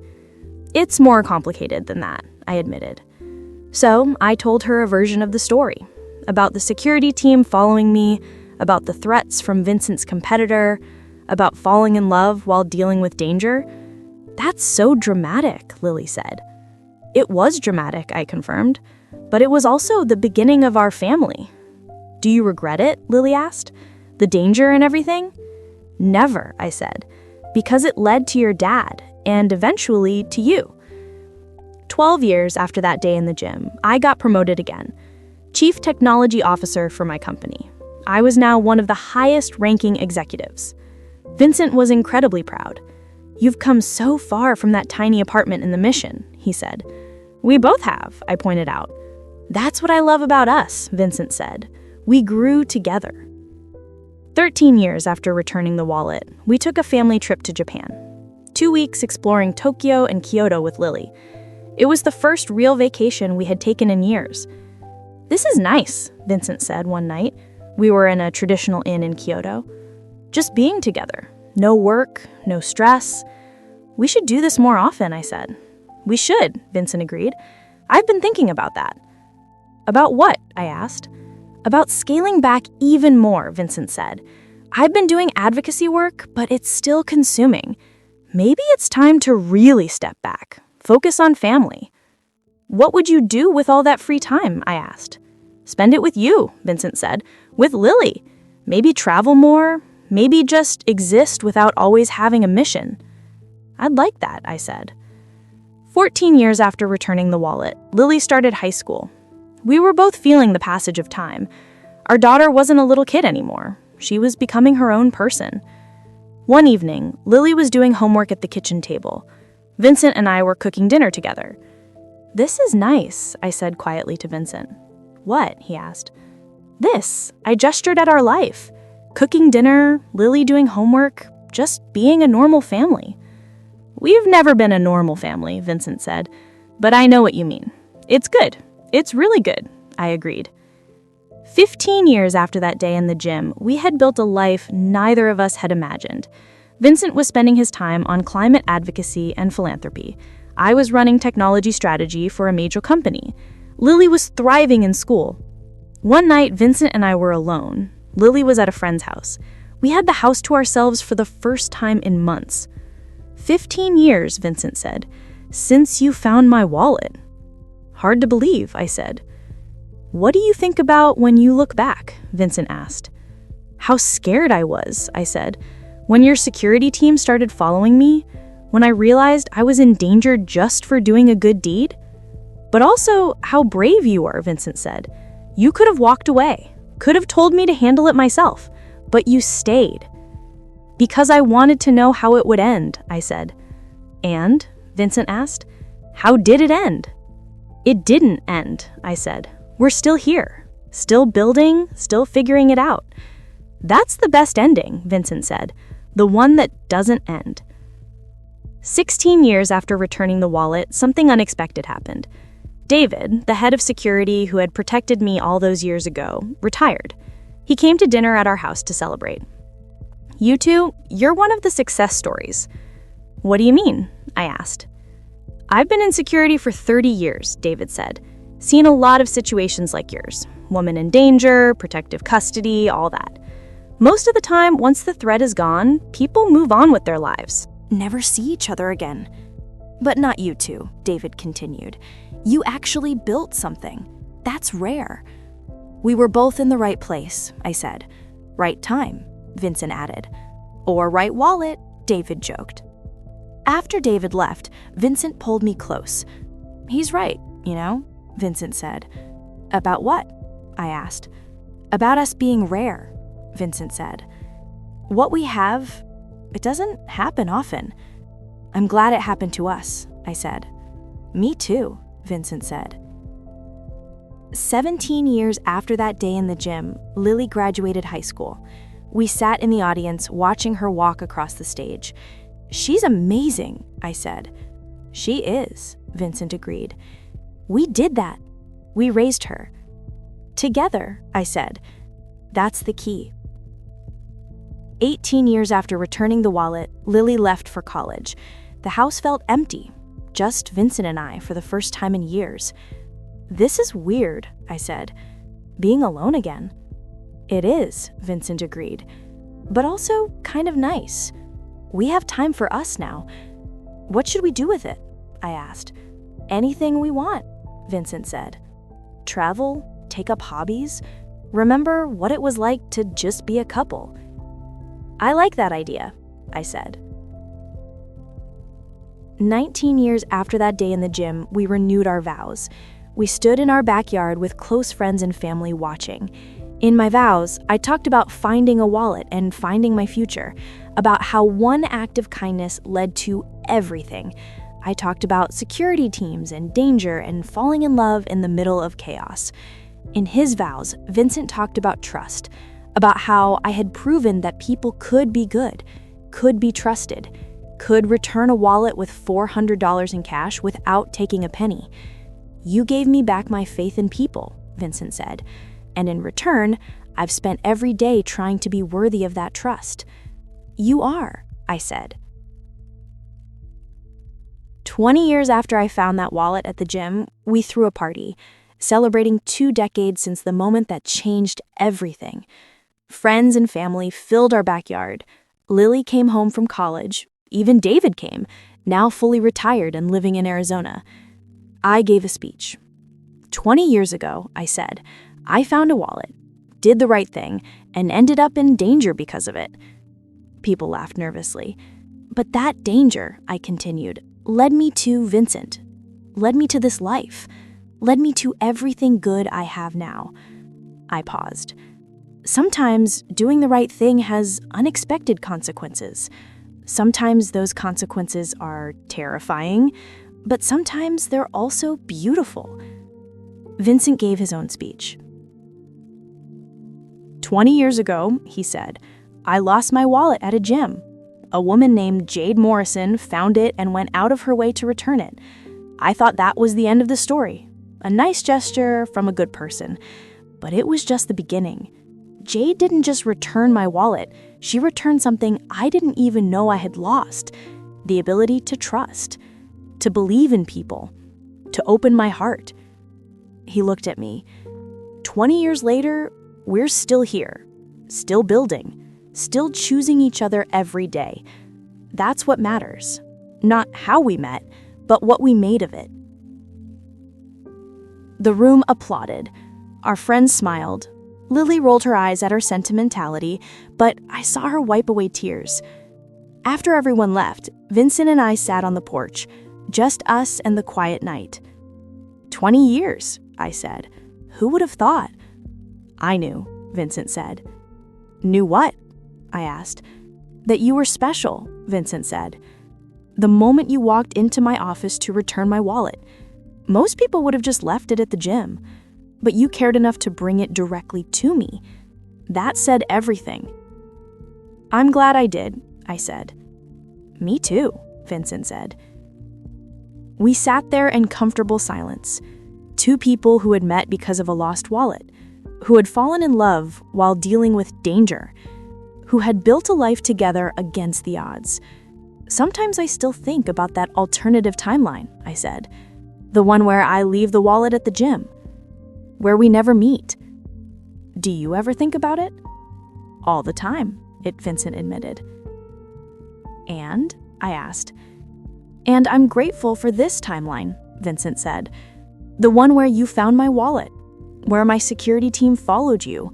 It's more complicated than that, I admitted. So I told her a version of the story, about the security team following me, about the threats from Vincent's competitor, about falling in love while dealing with danger. That's so dramatic, Lily said. It was dramatic, I confirmed, but it was also the beginning of our family. Do you regret it? Lily asked. The danger and everything? Never, I said, because it led to your dad and eventually to you. 12 years after that day in the gym, I got promoted again. Chief Technology Officer for my company. I was now one of the highest-ranking executives. Vincent was incredibly proud. You've come so far from that tiny apartment in the mission, he said. We both have, I pointed out. That's what I love about us, Vincent said. We grew together. 13 years after returning the wallet, we took a family trip to Japan. 2 weeks exploring Tokyo and Kyoto with Lily. It was the first real vacation we had taken in years. This is nice, Vincent said one night. We were in a traditional inn in Kyoto. Just being together. No work, no stress. We should do this more often, I said. We should, Vincent agreed. I've been thinking about that. About what? I asked. About scaling back even more, Vincent said. I've been doing advocacy work, but it's still consuming. Maybe it's time to really step back, focus on family. What would you do with all that free time? I asked. Spend it with you, Vincent said. With Lily. Maybe travel more, Maybe just exist without always having a mission. I'd like that, I said. 14 years after returning the wallet, Lily started high school. We were both feeling the passage of time. Our daughter wasn't a little kid anymore. She was becoming her own person. One evening, Lily was doing homework at the kitchen table. Vincent and I were cooking dinner together. "This is nice," I said quietly to Vincent. "What?" he asked. "This." I gestured at our life. Cooking dinner, Lily doing homework, just being a normal family. "We've never been a normal family," Vincent said, "but I know what you mean. It's good. It's really good," I agreed. 15 years after that day in the gym, we had built a life neither of us had imagined. Vincent was spending his time on climate advocacy and philanthropy. I was running technology strategy for a major company. Lily was thriving in school. One night, Vincent and I were alone. Lily was at a friend's house. We had the house to ourselves for the first time in months. 15 years, Vincent said, since you found my wallet. Hard to believe, I said. What do you think about when you look back? Vincent asked. How scared I was, I said. When your security team started following me, when I realized I was endangered just for doing a good deed. But also, how brave you are, Vincent said. You could have walked away, could have told me to handle it myself, but you stayed. Because I wanted to know how it would end, I said. And, Vincent asked, how did it end? It didn't end, I said. We're still here, still building, still figuring it out. That's the best ending, Vincent said, the one that doesn't end. 16 years after returning the wallet, something unexpected happened. David, the head of security who had protected me all those years ago, retired. He came to dinner at our house to celebrate. You two, you're one of the success stories. What do you mean? I asked. I've been in security for 30 years, David said. Seen a lot of situations like yours. Woman in danger, protective custody, all that. Most of the time, once the threat is gone, people move on with their lives. Never see each other again. But not you two, David continued. You actually built something. That's rare. We were both in the right place, I said. Right time, Vincent added. Or right wallet, David joked. After David left, Vincent pulled me close. He's right, Vincent said. About what? I asked. About us being rare, Vincent said. What we have, it doesn't happen often. I'm glad it happened to us, I said. Me too, Vincent said. 17 years after that day in the gym, Lily graduated high school. We sat in the audience watching her walk across the stage. She's amazing, I said. She is, Vincent agreed. We did that. We raised her. Together, I said. That's the key. 18 years after returning the wallet, Lily left for college. The house felt empty, just Vincent and I for the first time in years. This is weird, I said. Being alone again. It is, Vincent agreed. But also kind of nice. We have time for us now. What should we do with it? I asked. Anything we want, Vincent said. Travel, take up hobbies, remember what it was like to just be a couple. I like that idea, I said. 19 years after that day in the gym, we renewed our vows. We stood in our backyard with close friends and family watching. In my vows, I talked about finding a wallet and finding my future, about how one act of kindness led to everything. I talked about security teams and danger and falling in love in the middle of chaos. In his vows, Vincent talked about trust, about how I had proven that people could be good, could be trusted, could return a wallet with $400 in cash without taking a penny. You gave me back my faith in people, Vincent said, and in return, I've spent every day trying to be worthy of that trust. You are, I said. 20 years after I found that wallet at the gym, we threw a party, celebrating 2 decades since the moment that changed everything. Friends and family filled our backyard. Lily came home from college. Even David came, now fully retired and living in Arizona. I gave a speech. 20 years ago, I said, I found a wallet, did the right thing, and ended up in danger because of it. People laughed nervously. But that danger, I continued, led me to Vincent, led me to this life, led me to everything good I have now. I paused. Sometimes doing the right thing has unexpected consequences. Sometimes those consequences are terrifying, but sometimes they're also beautiful. Vincent gave his own speech. 20 years ago, he said, I lost my wallet at a gym. A woman named Jade Morrison found it and went out of her way to return it. I thought that was the end of the story. A nice gesture from a good person. But it was just the beginning. Jade didn't just return my wallet. She returned something I didn't even know I had lost. The ability to trust, to believe in people, to open my heart. He looked at me. 20 years later, we're still here, still building, still choosing each other every day. That's what matters. Not how we met, but what we made of it. The room applauded. Our friends smiled. Lily rolled her eyes at our sentimentality, but I saw her wipe away tears. After everyone left, Vincent and I sat on the porch, just us and the quiet night. 20 years, I said. Who would have thought? I knew, Vincent said. Knew what? I asked. That you were special, Vincent said. The moment you walked into my office to return my wallet. Most people would have just left it at the gym, but you cared enough to bring it directly to me. That said everything. I'm glad I did, I said. Me too, Vincent said. We sat there in comfortable silence. Two people who had met because of a lost wallet, who had fallen in love while dealing with danger, who had built a life together against the odds. Sometimes I still think about that alternative timeline, I said. The one where I leave the wallet at the gym, where we never meet. Do you ever think about it? All the time, Vincent admitted. And? I asked. And I'm grateful for this timeline, Vincent said. The one where you found my wallet, where my security team followed you,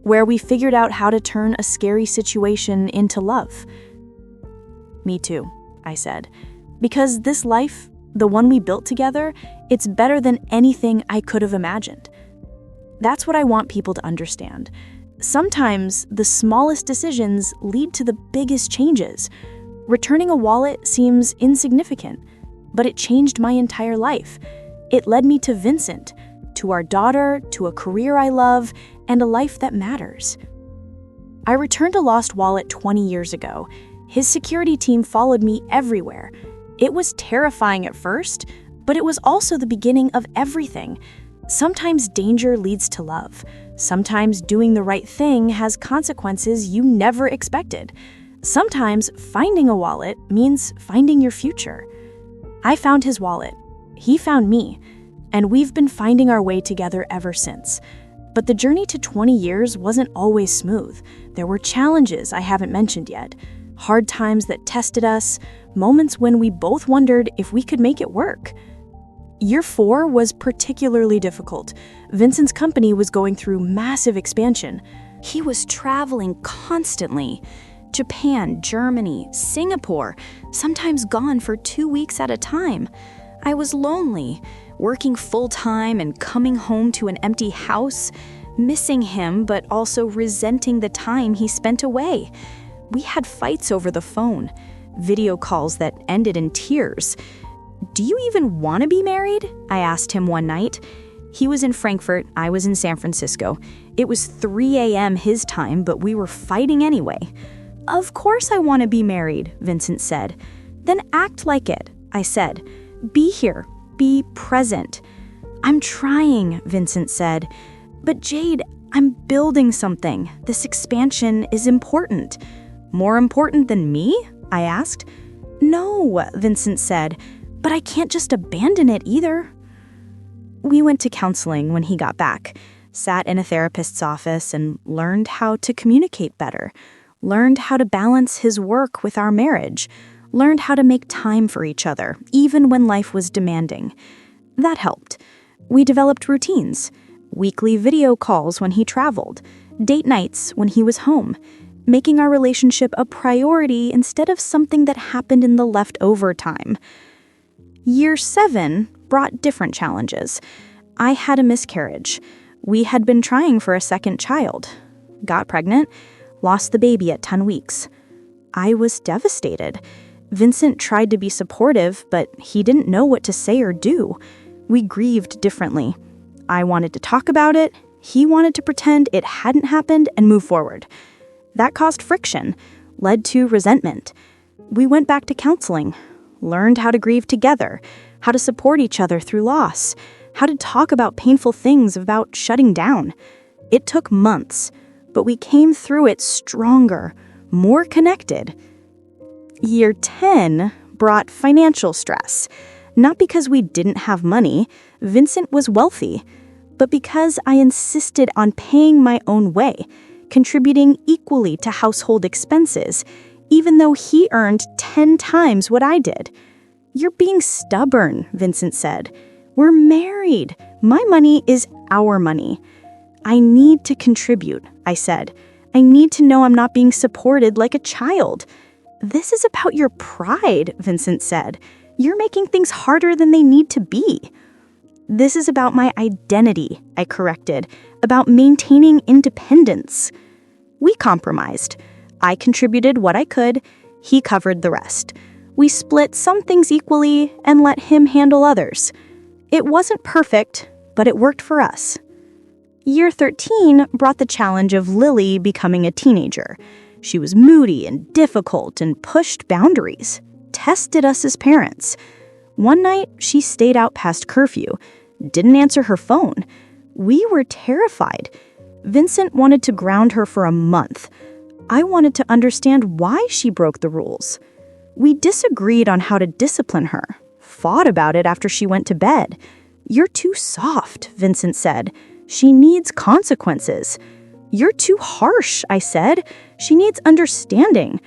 where we figured out how to turn a scary situation into love. Me too, I said. Because this life, the one we built together, it's better than anything I could have imagined. That's what I want people to understand. Sometimes the smallest decisions lead to the biggest changes. Returning a wallet seems insignificant, but it changed my entire life. It led me to Vincent, to our daughter, to a career I love, and a life that matters. I returned a lost wallet 20 years ago. His security team followed me everywhere. It was terrifying at first, but it was also the beginning of everything. Sometimes danger leads to love. Sometimes doing the right thing has consequences you never expected. Sometimes finding a wallet means finding your future. I found his wallet. He found me. And we've been finding our way together ever since. But the journey to 20 years wasn't always smooth. There were challenges I haven't mentioned yet. Hard times that tested us, moments when we both wondered if we could make it work. Year 4 was particularly difficult. Vincent's company was going through massive expansion. He was traveling constantly. Japan, Germany, Singapore, sometimes gone for 2 weeks at a time. I was lonely, working full-time and coming home to an empty house, missing him but also resenting the time he spent away. We had fights over the phone, video calls that ended in tears. "Do you even want to be married?" I asked him one night. He was in Frankfurt, I was in San Francisco. It was 3 a.m. his time, but we were fighting anyway. "Of course I want to be married," Vincent said. "Then act like it," I said. "Be here, be present." "I'm trying," Vincent said. "But Jade, I'm building something. This expansion is important." "More important than me?" I asked. "No," Vincent said, "but I can't just abandon it either." We went to counseling when he got back, sat in a therapist's office and learned how to communicate better, learned how to balance his work with our marriage, learned how to make time for each other, even when life was demanding. That helped. We developed routines, weekly video calls when he traveled, date nights when he was home, making our relationship a priority instead of something that happened in the leftover time. Year 7 brought different challenges. I had a miscarriage. We had been trying for a second child. Got pregnant, lost the baby at 10 weeks. I was devastated. Vincent tried to be supportive, but he didn't know what to say or do. We grieved differently. I wanted to talk about it. He wanted to pretend it hadn't happened and move forward. That caused friction, led to resentment. We went back to counseling, learned how to grieve together, how to support each other through loss, how to talk about painful things about shutting down. It took months, but we came through it stronger, more connected. Year 10 brought financial stress. Not because we didn't have money, Vincent was wealthy, but because I insisted on paying my own way, contributing equally to household expenses, even though he earned 10 times what I did. "You're being stubborn," Vincent said. "We're married. My money is our money." "I need to contribute," I said. "I need to know I'm not being supported like a child." "This is about your pride," Vincent said. "You're making things harder than they need to be." "This is about my identity," I corrected, "about maintaining independence." We compromised. I contributed what I could, he covered the rest. We split some things equally and let him handle others. It wasn't perfect, but it worked for us. Year 13 brought the challenge of Lily becoming a teenager. She was moody and difficult and pushed boundaries, tested us as parents. One night, she stayed out past curfew, didn't answer her phone. We were terrified. Vincent wanted to ground her for a month. I wanted to understand why she broke the rules. We disagreed on how to discipline her, fought about it after she went to bed. "You're too soft," Vincent said. "She needs consequences." "You're too harsh," I said. "She needs understanding."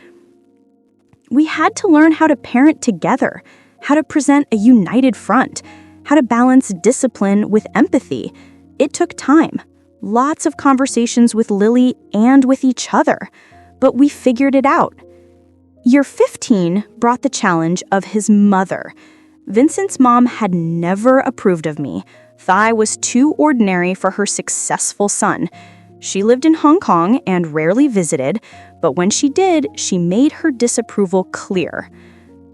We had to learn how to parent together, how to present a united front, how to balance discipline with empathy. It took time, lots of conversations with Lily and with each other, but we figured it out. Year 15 brought the challenge of his mother. Vincent's mom had never approved of me, thought I was too ordinary for her successful son. She lived in Hong Kong and rarely visited, but when she did, she made her disapproval clear.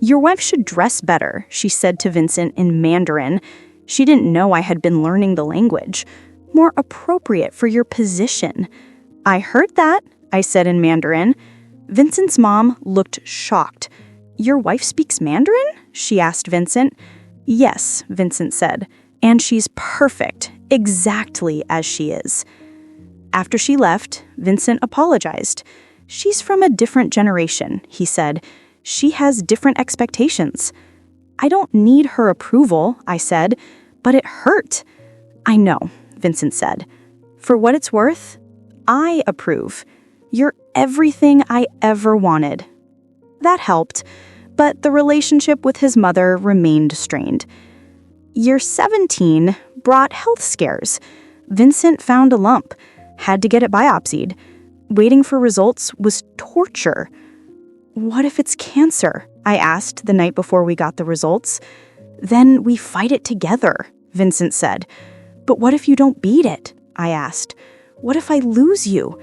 "Your wife should dress better," she said to Vincent in Mandarin. She didn't know I had been learning the language. "More appropriate for your position." "I heard that," I said in Mandarin. Vincent's mom looked shocked. "Your wife speaks Mandarin?" she asked Vincent. "Yes," Vincent said, "and she's perfect, exactly as she is." After she left, Vincent apologized. "She's from a different generation," he said. "She has different expectations." "I don't need her approval," I said, "but it hurt." "I know," Vincent said. "For what it's worth, I approve. You're everything I ever wanted." That helped, but the relationship with his mother remained strained. Year 17 brought health scares. Vincent found a lump, had to get it biopsied. Waiting for results was torture. "What if it's cancer?" I asked the night before we got the results. "Then we fight it together," Vincent said. "But what if you don't beat it?" I asked. "What if I lose you?"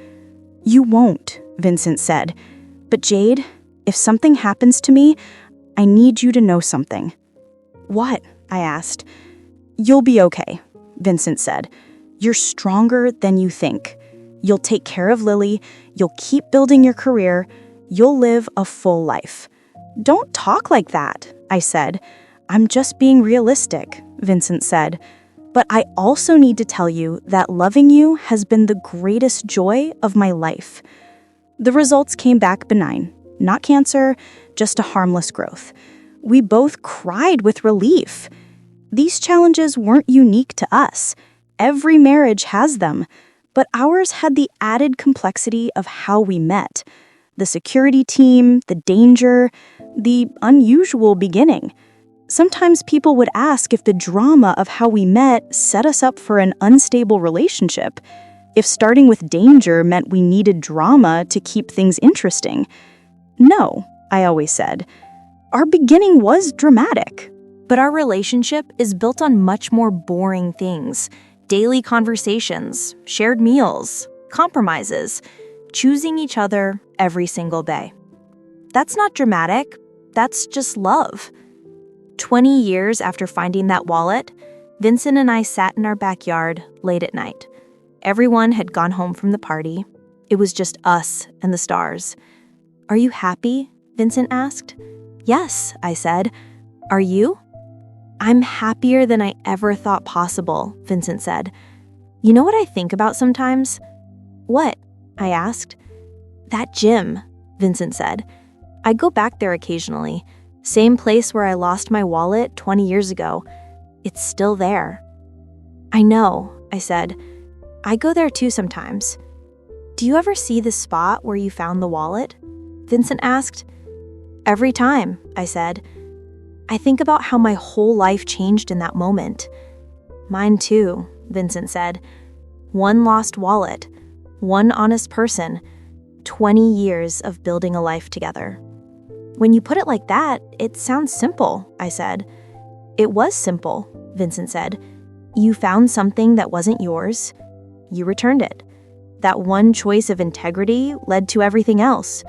"You won't," Vincent said. "But Jade, if something happens to me, I need you to know something." "What?" I asked. "You'll be okay," Vincent said. "You're stronger than you think. You'll take care of Lily. You'll keep building your career. You'll live a full life." "Don't talk like that," I said. "I'm just being realistic," Vincent said. "But I also need to tell you that loving you has been the greatest joy of my life." The results came back benign. Not cancer, just a harmless growth. We both cried with relief. These challenges weren't unique to us. Every marriage has them, but ours had the added complexity of how we met. The security team, the danger, the unusual beginning. Sometimes people would ask if the drama of how we met set us up for an unstable relationship. If starting with danger meant we needed drama to keep things interesting. No, I always said. Our beginning was dramatic. But our relationship is built on much more boring things. Daily conversations, shared meals, compromises, choosing each other every single day. That's not dramatic. That's just love. 20 years after finding that wallet, Vincent and I sat in our backyard late at night. Everyone had gone home from the party. It was just us and the stars. "Are you happy?" Vincent asked. "Yes," I said. "Are you?" "I'm happier than I ever thought possible," Vincent said. "You know what I think about sometimes?" "What?" I asked. "That gym," Vincent said. "I go back there occasionally. Same place where I lost my wallet 20 years ago. It's still there." "I know," I said. "I go there too sometimes." "Do you ever see the spot where you found the wallet?" Vincent asked. "Every time," I said. "I think about how my whole life changed in that moment." "Mine too," Vincent said. "One lost wallet, one honest person, 20 years of building a life together." "When you put it like that, it sounds simple," I said. "It was simple," Vincent said. "You found something that wasn't yours. You returned it. That one choice of integrity led to everything else."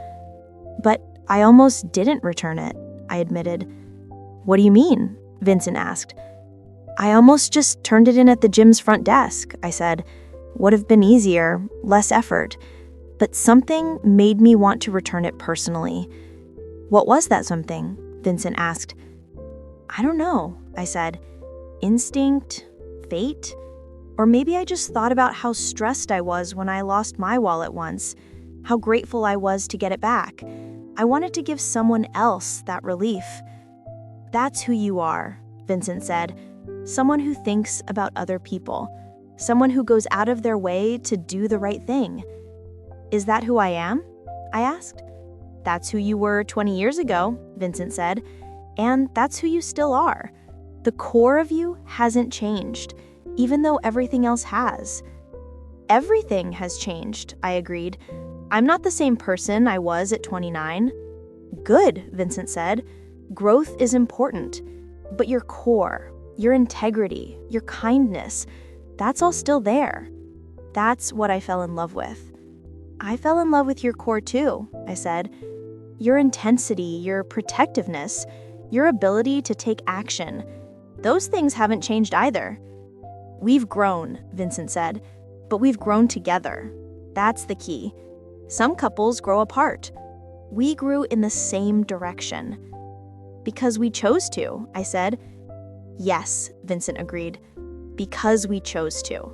"But I almost didn't return it," I admitted. "What do you mean?" Vincent asked. "I almost just turned it in at the gym's front desk," I said. "Would have been easier, less effort. But something made me want to return it personally." "What was that something?" Vincent asked. "I don't know," I said. "Instinct? Fate? Or maybe I just thought about how stressed I was when I lost my wallet once, how grateful I was to get it back. I wanted to give someone else that relief." "That's who you are," Vincent said. "Someone who thinks about other people. Someone who goes out of their way to do the right thing." "Is that who I am?" I asked. "That's who you were 20 years ago," Vincent said. "And that's who you still are. The core of you hasn't changed, even though everything else has." "Everything has changed," I agreed. "I'm not the same person I was at 29. "Good," Vincent said. "Growth is important. But your core, your integrity, your kindness, that's all still there." "That's what I fell in love with." "I fell in love with your core too," I said. "Your intensity, your protectiveness, your ability to take action. Those things haven't changed either." "We've grown," Vincent said, "but we've grown together. That's the key. Some couples grow apart. We grew in the same direction." "Because we chose to," I said. "Yes," Vincent agreed. "Because we chose to."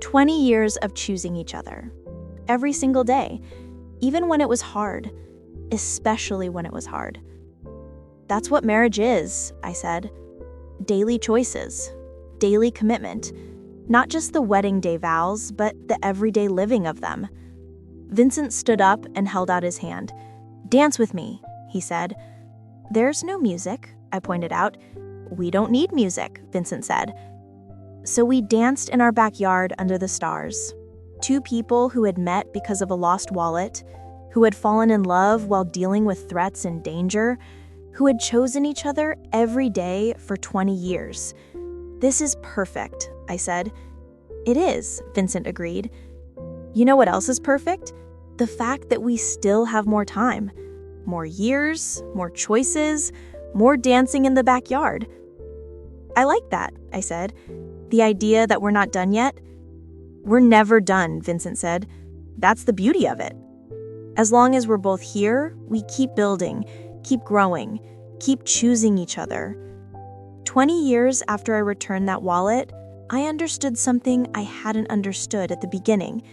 20 years of choosing each other. Every single day, even when it was hard, especially when it was hard. "That's what marriage is," I said. "Daily choices, daily commitment, not just the wedding day vows, but the everyday living of them." Vincent stood up and held out his hand. "Dance with me," he said. "There's no music," I pointed out. "We don't need music," Vincent said. So we danced in our backyard under the stars. Two people who had met because of a lost wallet, who had fallen in love while dealing with threats and danger, who had chosen each other every day for 20 years. "This is perfect," I said. "It is," Vincent agreed. "You know what else is perfect? The fact that we still have more time. More years, more choices, more dancing in the backyard." "I like that," I said. "The idea that we're not done yet." "We're never done," Vincent said. "That's the beauty of it. As long as we're both here, we keep building, keep growing, keep choosing each other." 20 years after I returned that wallet, I understood something I hadn't understood at the beginning.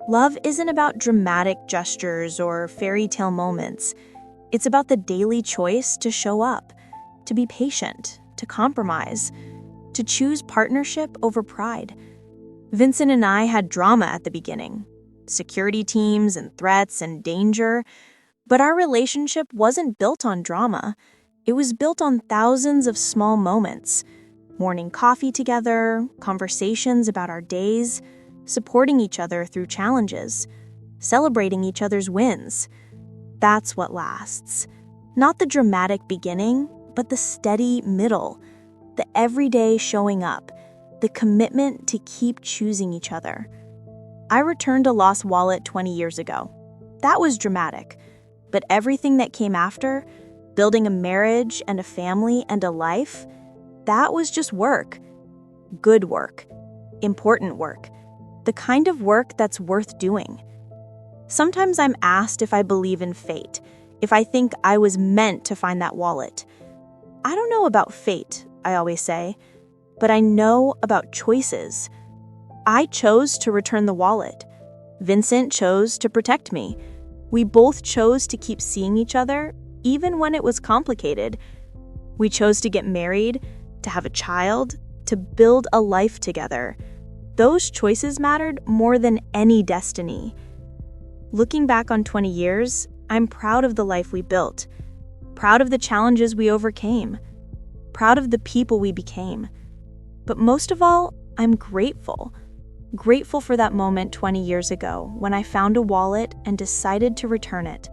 Love isn't about dramatic gestures or fairy tale moments. It's about the daily choice to show up, to be patient, to compromise, to choose partnership over pride. Vincent and I had drama at the beginning, security teams and threats and danger, but our relationship wasn't built on drama. It was built on thousands of small moments. Morning coffee together, conversations about our days, supporting each other through challenges, celebrating each other's wins. That's what lasts. Not the dramatic beginning, but the steady middle, the everyday showing up, the commitment to keep choosing each other. I returned a lost wallet 20 years ago. That was dramatic, but everything that came after, building a marriage and a family and a life, that was just work. Good work. Important work. The kind of work that's worth doing. Sometimes I'm asked if I believe in fate, if I think I was meant to find that wallet. I don't know about fate, I always say, but I know about choices. I chose to return the wallet. Vincent chose to protect me. We both chose to keep seeing each other, even when it was complicated. We chose to get married, to have a child, to build a life together. Those choices mattered more than any destiny. Looking back on 20 years, I'm proud of the life we built, proud of the challenges we overcame, proud of the people we became. But most of all, I'm grateful. Grateful for that moment 20 years ago when I found a wallet and decided to return it.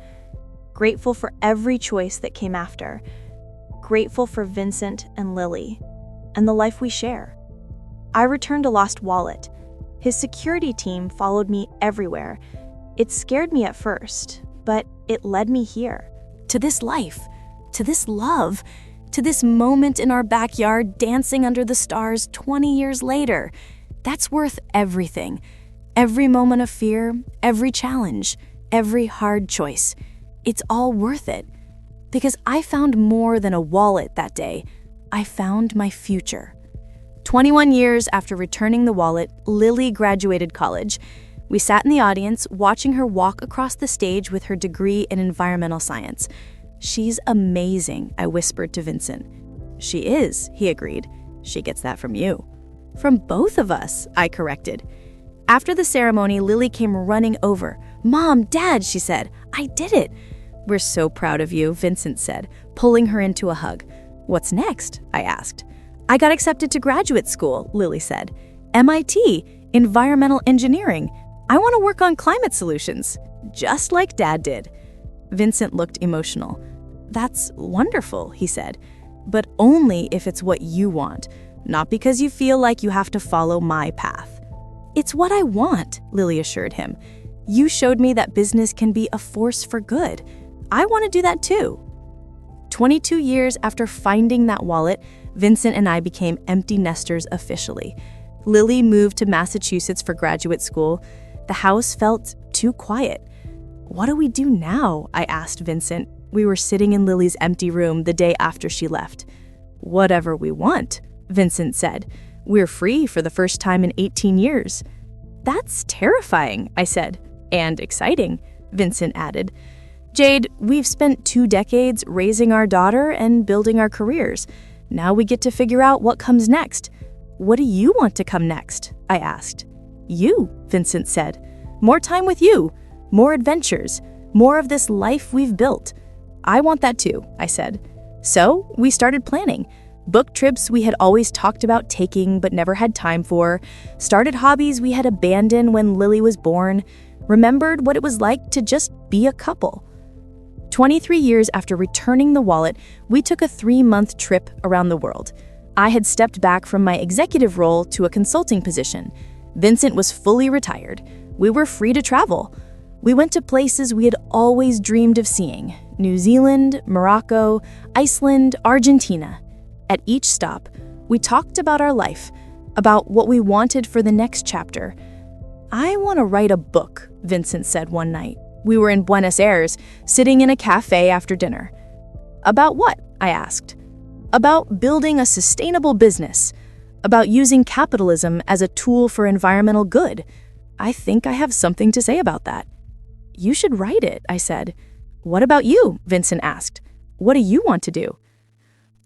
Grateful for every choice that came after. Grateful for Vincent and Lily and the life we share. I returned a lost wallet. His security team followed me everywhere. It scared me at first, but it led me here. To this life, to this love, to this moment in our backyard dancing under the stars 20 years later. That's worth everything. Every moment of fear, every challenge, every hard choice. It's all worth it. Because I found more than a wallet that day. I found my future. 21 years after returning the wallet, Lily graduated college. We sat in the audience watching her walk across the stage with her degree in environmental science. "She's amazing," I whispered to Vincent. "She is," he agreed. "She gets that from you." "From both of us," I corrected. After the ceremony, Lily came running over. "Mom, Dad," she said, "I did it." "We're so proud of you," Vincent said, pulling her into a hug. "What's next?" I asked. "I got accepted to graduate school," Lily said. "MIT, environmental engineering. I want to work on climate solutions, just like Dad did." Vincent looked emotional. "That's wonderful," he said, "but only if it's what you want, not because you feel like you have to follow my path." "It's what I want," Lily assured him. "You showed me that business can be a force for good. I want to do that too." 22 years after finding that wallet, Vincent and I became empty nesters officially. Lily moved to Massachusetts for graduate school. The house felt too quiet. "What do we do now?" I asked Vincent. We were sitting in Lily's empty room the day after she left. "Whatever we want," Vincent said. "We're free for the first time in 18 years. "That's terrifying," I said. "And exciting," Vincent added. "Jade, we've spent 2 decades raising our daughter and building our careers. Now we get to figure out what comes next. What do you want to come next?" I asked. "You," Vincent said. "More time with you, more adventures, more of this life we've built." "I want that too," I said. So we started planning. Booked trips we had always talked about taking but never had time for, started hobbies we had abandoned when Lily was born, remembered what it was like to just be a couple. 23 years after returning the wallet, we took a 3-month trip around the world. I had stepped back from my executive role to a consulting position. Vincent was fully retired. We were free to travel. We went to places we had always dreamed of seeing: New Zealand, Morocco, Iceland, Argentina. At each stop, we talked about our life, about what we wanted for the next chapter. "I want to write a book," Vincent said one night. We were in Buenos Aires, sitting in a cafe after dinner. "About what?" I asked. "About building a sustainable business, about using capitalism as a tool for environmental good. I think I have something to say about that." "You should write it," I said. "What about you?" Vincent asked. "What do you want to do?"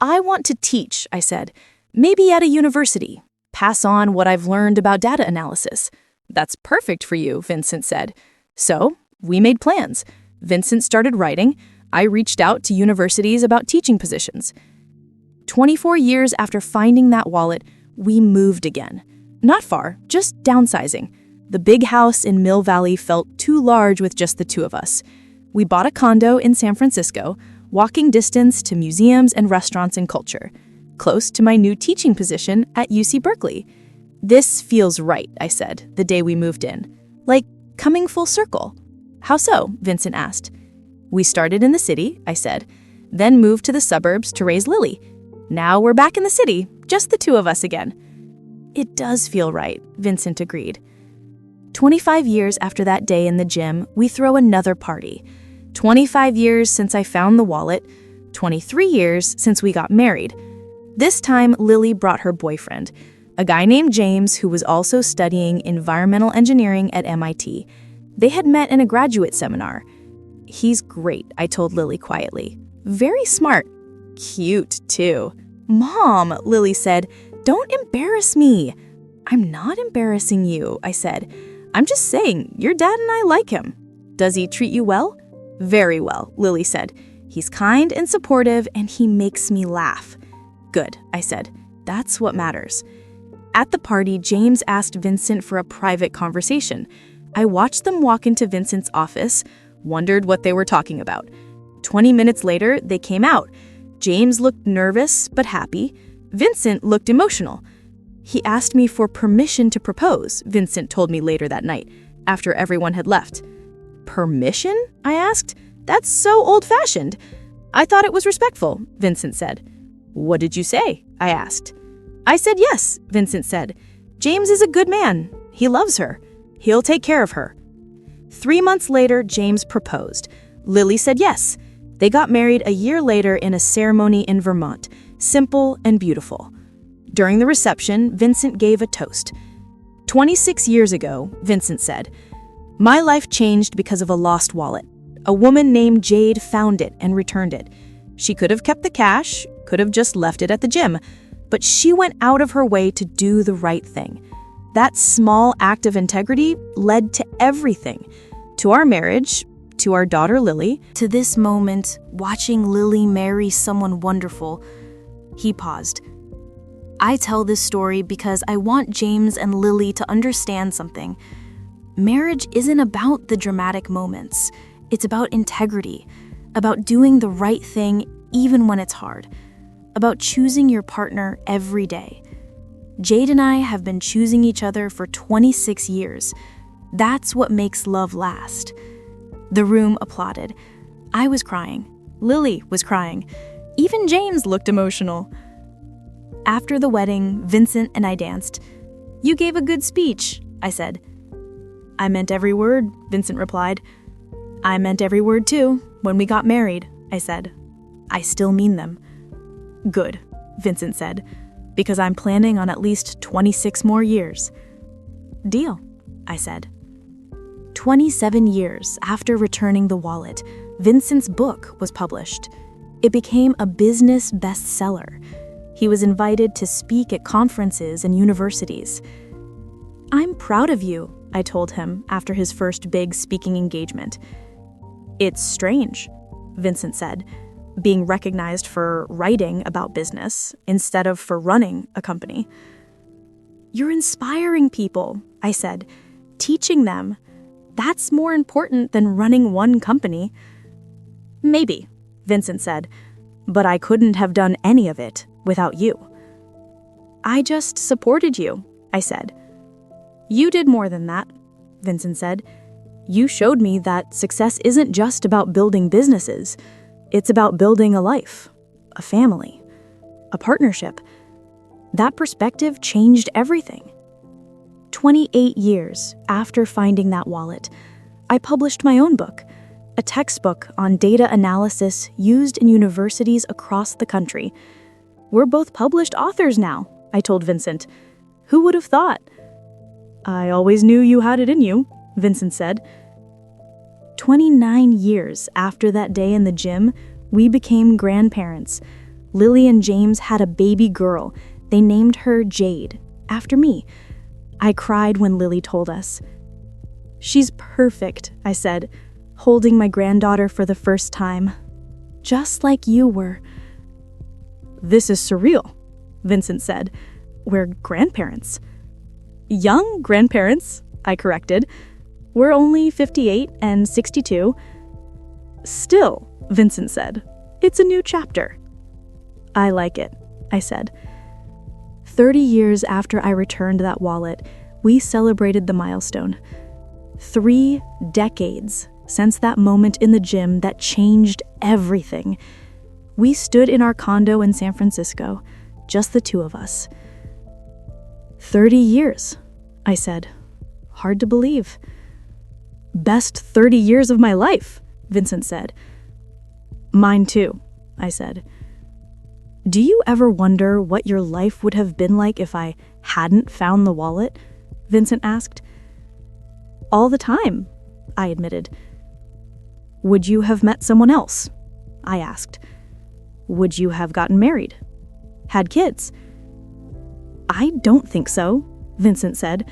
"I want to teach," I said. "Maybe at a university. Pass on what I've learned about data analysis." "That's perfect for you," Vincent said. So we made plans. Vincent started writing. I reached out to universities about teaching positions. 24 years after finding that wallet, we moved again. Not far, just downsizing. The big house in Mill Valley felt too large with just the two of us. We bought a condo in San Francisco, walking distance to museums and restaurants and culture, close to my new teaching position at UC Berkeley. "This feels right," I said, the day we moved in. "Like coming full circle." "How so?" Vincent asked. "We started in the city," I said, "then moved to the suburbs to raise Lily. Now we're back in the city, just the two of us again." "It does feel right," Vincent agreed. 25 years after that day in the gym, we throw another party. 25 years since I found the wallet, 23 years since we got married. This time, Lily brought her boyfriend, a guy named James who was also studying environmental engineering at MIT. They had met in a graduate seminar. "He's great," I told Lily quietly. "Very smart. Cute, too." "Mom," Lily said, "don't embarrass me." "I'm not embarrassing you," I said. "I'm just saying, your dad and I like him." "Does he treat you well?" "Very well," Lily said. "He's kind and supportive, and he makes me laugh." "Good," I said. "That's what matters." At the party, James asked Vincent for a private conversation. I watched them walk into Vincent's office, wondered what they were talking about. 20 minutes later, they came out. James looked nervous but happy. Vincent looked emotional. "He asked me for permission to propose," Vincent told me later that night, after everyone had left. "Permission?" I asked. "That's so old-fashioned." "I thought it was respectful," Vincent said. "What did you say?" I asked. "I said yes," Vincent said. "James is a good man. He loves her. He'll take care of her." 3 months later, James proposed. Lily said yes. They got married a year later in a ceremony in Vermont, simple and beautiful. During the reception, Vincent gave a toast. 26 years ago, Vincent said, "My life changed because of a lost wallet. A woman named Jade found it and returned it. She could have kept the cash, could have just left it at the gym, but she went out of her way to do the right thing. That small act of integrity led to everything. To our marriage, to our daughter Lily, to this moment, watching Lily marry someone wonderful." He paused. "I tell this story because I want James and Lily to understand something. Marriage isn't about the dramatic moments. It's about integrity, about doing the right thing even when it's hard, about choosing your partner every day. Jade and I have been choosing each other for 26 years. That's what makes love last." The room applauded. I was crying. Lily was crying. Even James looked emotional. After the wedding, Vincent and I danced. "You gave a good speech," I said. "I meant every word," Vincent replied. "I meant every word too, when we got married," I said. "I still mean them." "Good," Vincent said, "because I'm planning on at least 26 more years." "Deal," I said. 27 years after returning the wallet, Vincent's book was published. It became a business bestseller. He was invited to speak at conferences and universities. "I'm proud of you," I told him after his first big speaking engagement. "It's strange," Vincent said, "being recognized for writing about business instead of for running a company." "You're inspiring people," I said, "teaching them. That's more important than running one company." "Maybe," Vincent said, "but I couldn't have done any of it without you." "I just supported you," I said. "You did more than that," Vincent said. "You showed me that success isn't just about building businesses. It's about building a life, a family, a partnership. That perspective changed everything." 28 years after finding that wallet, I published my own book, a textbook on data analysis used in universities across the country. "We're both published authors now," I told Vincent. "Who would have thought?" "I always knew you had it in you," Vincent said. 29 years after that day in the gym, we became grandparents. Lily and James had a baby girl. They named her Jade, after me. I cried when Lily told us. "She's perfect," I said, holding my granddaughter for the first time. "Just like you were." "This is surreal," Vincent said. "We're grandparents." "Young grandparents," I corrected. We're only 58 and 62. Still, Vincent said, it's a new chapter. I like it, I said. 30 years after I returned that wallet, we celebrated the milestone. 3 decades since that moment in the gym that changed everything. We stood in our condo in San Francisco, just the two of us. 30 years, I said. Hard to believe. Best 30 years of my life, Vincent said. Mine too, I said. Do you ever wonder what your life would have been like if I hadn't found the wallet? Vincent asked. All the time, I admitted. Would you have met someone else? I asked. Would you have gotten married? Had kids? I don't think so, Vincent said.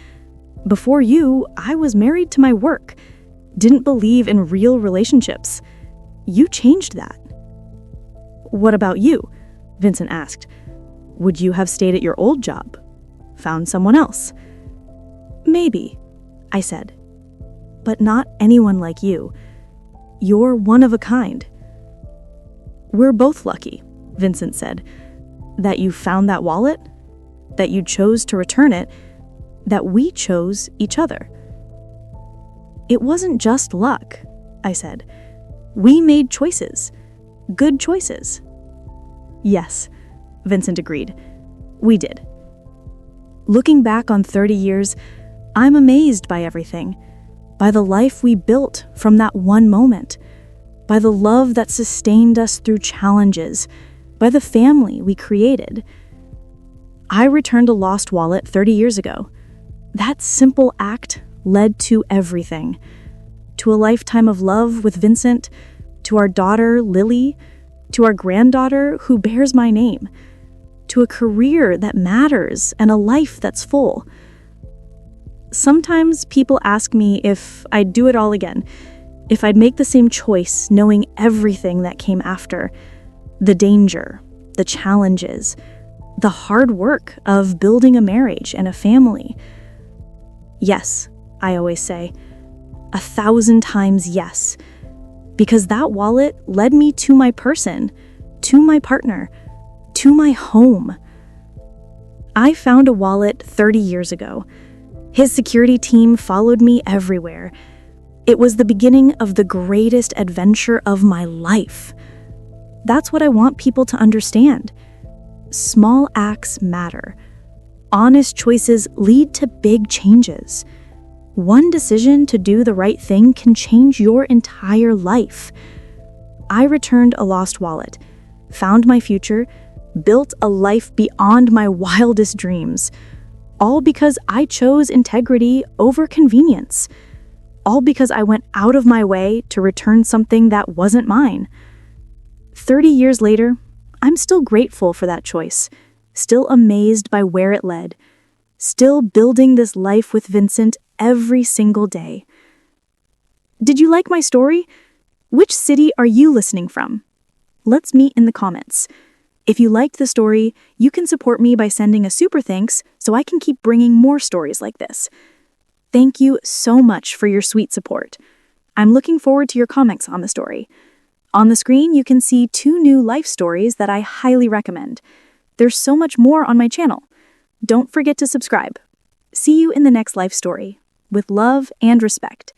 Before you, I was married to my work. Didn't believe in real relationships. You changed that. What about you? Vincent asked. Would you have stayed at your old job? Found someone else? Maybe, I said. But not anyone like you. You're one of a kind. We're both lucky, Vincent said. That you found that wallet, that you chose to return it, that we chose each other. It wasn't just luck, I said. We made choices. Good choices. Yes, Vincent agreed. We did. Looking back on 30 years, I'm amazed by everything. By the life we built from that one moment. By the love that sustained us through challenges. By the family we created. I returned a lost wallet 30 years ago. That simple act led to everything. To a lifetime of love with Vincent, to our daughter, Lily, to our granddaughter who bears my name, to a career that matters and a life that's full. Sometimes people ask me if I'd do it all again, if I'd make the same choice knowing everything that came after, the danger, the challenges, the hard work of building a marriage and a family. Yes, I always say, 1,000 times yes, because that wallet led me to my person, to my partner, to my home. I found a wallet 30 years ago. His security team followed me everywhere. It was the beginning of the greatest adventure of my life. That's what I want people to understand. Small acts matter. Honest choices lead to big changes. One decision to do the right thing can change your entire life. I returned a lost wallet, found my future, built a life beyond my wildest dreams. All because I chose integrity over convenience. All because I went out of my way to return something that wasn't mine. 30 years later, I'm still grateful for that choice, still amazed by where it led, still building this life with Vincent every single day. Did you like my story? Which city are you listening from? Let's meet in the comments. If you liked the story, you can support me by sending a super thanks so I can keep bringing more stories like this. Thank you so much for your sweet support. I'm looking forward to your comments on the story. On the screen, you can see 2 new life stories that I highly recommend. There's so much more on my channel. Don't forget to subscribe. See you in the next life story. With love and respect.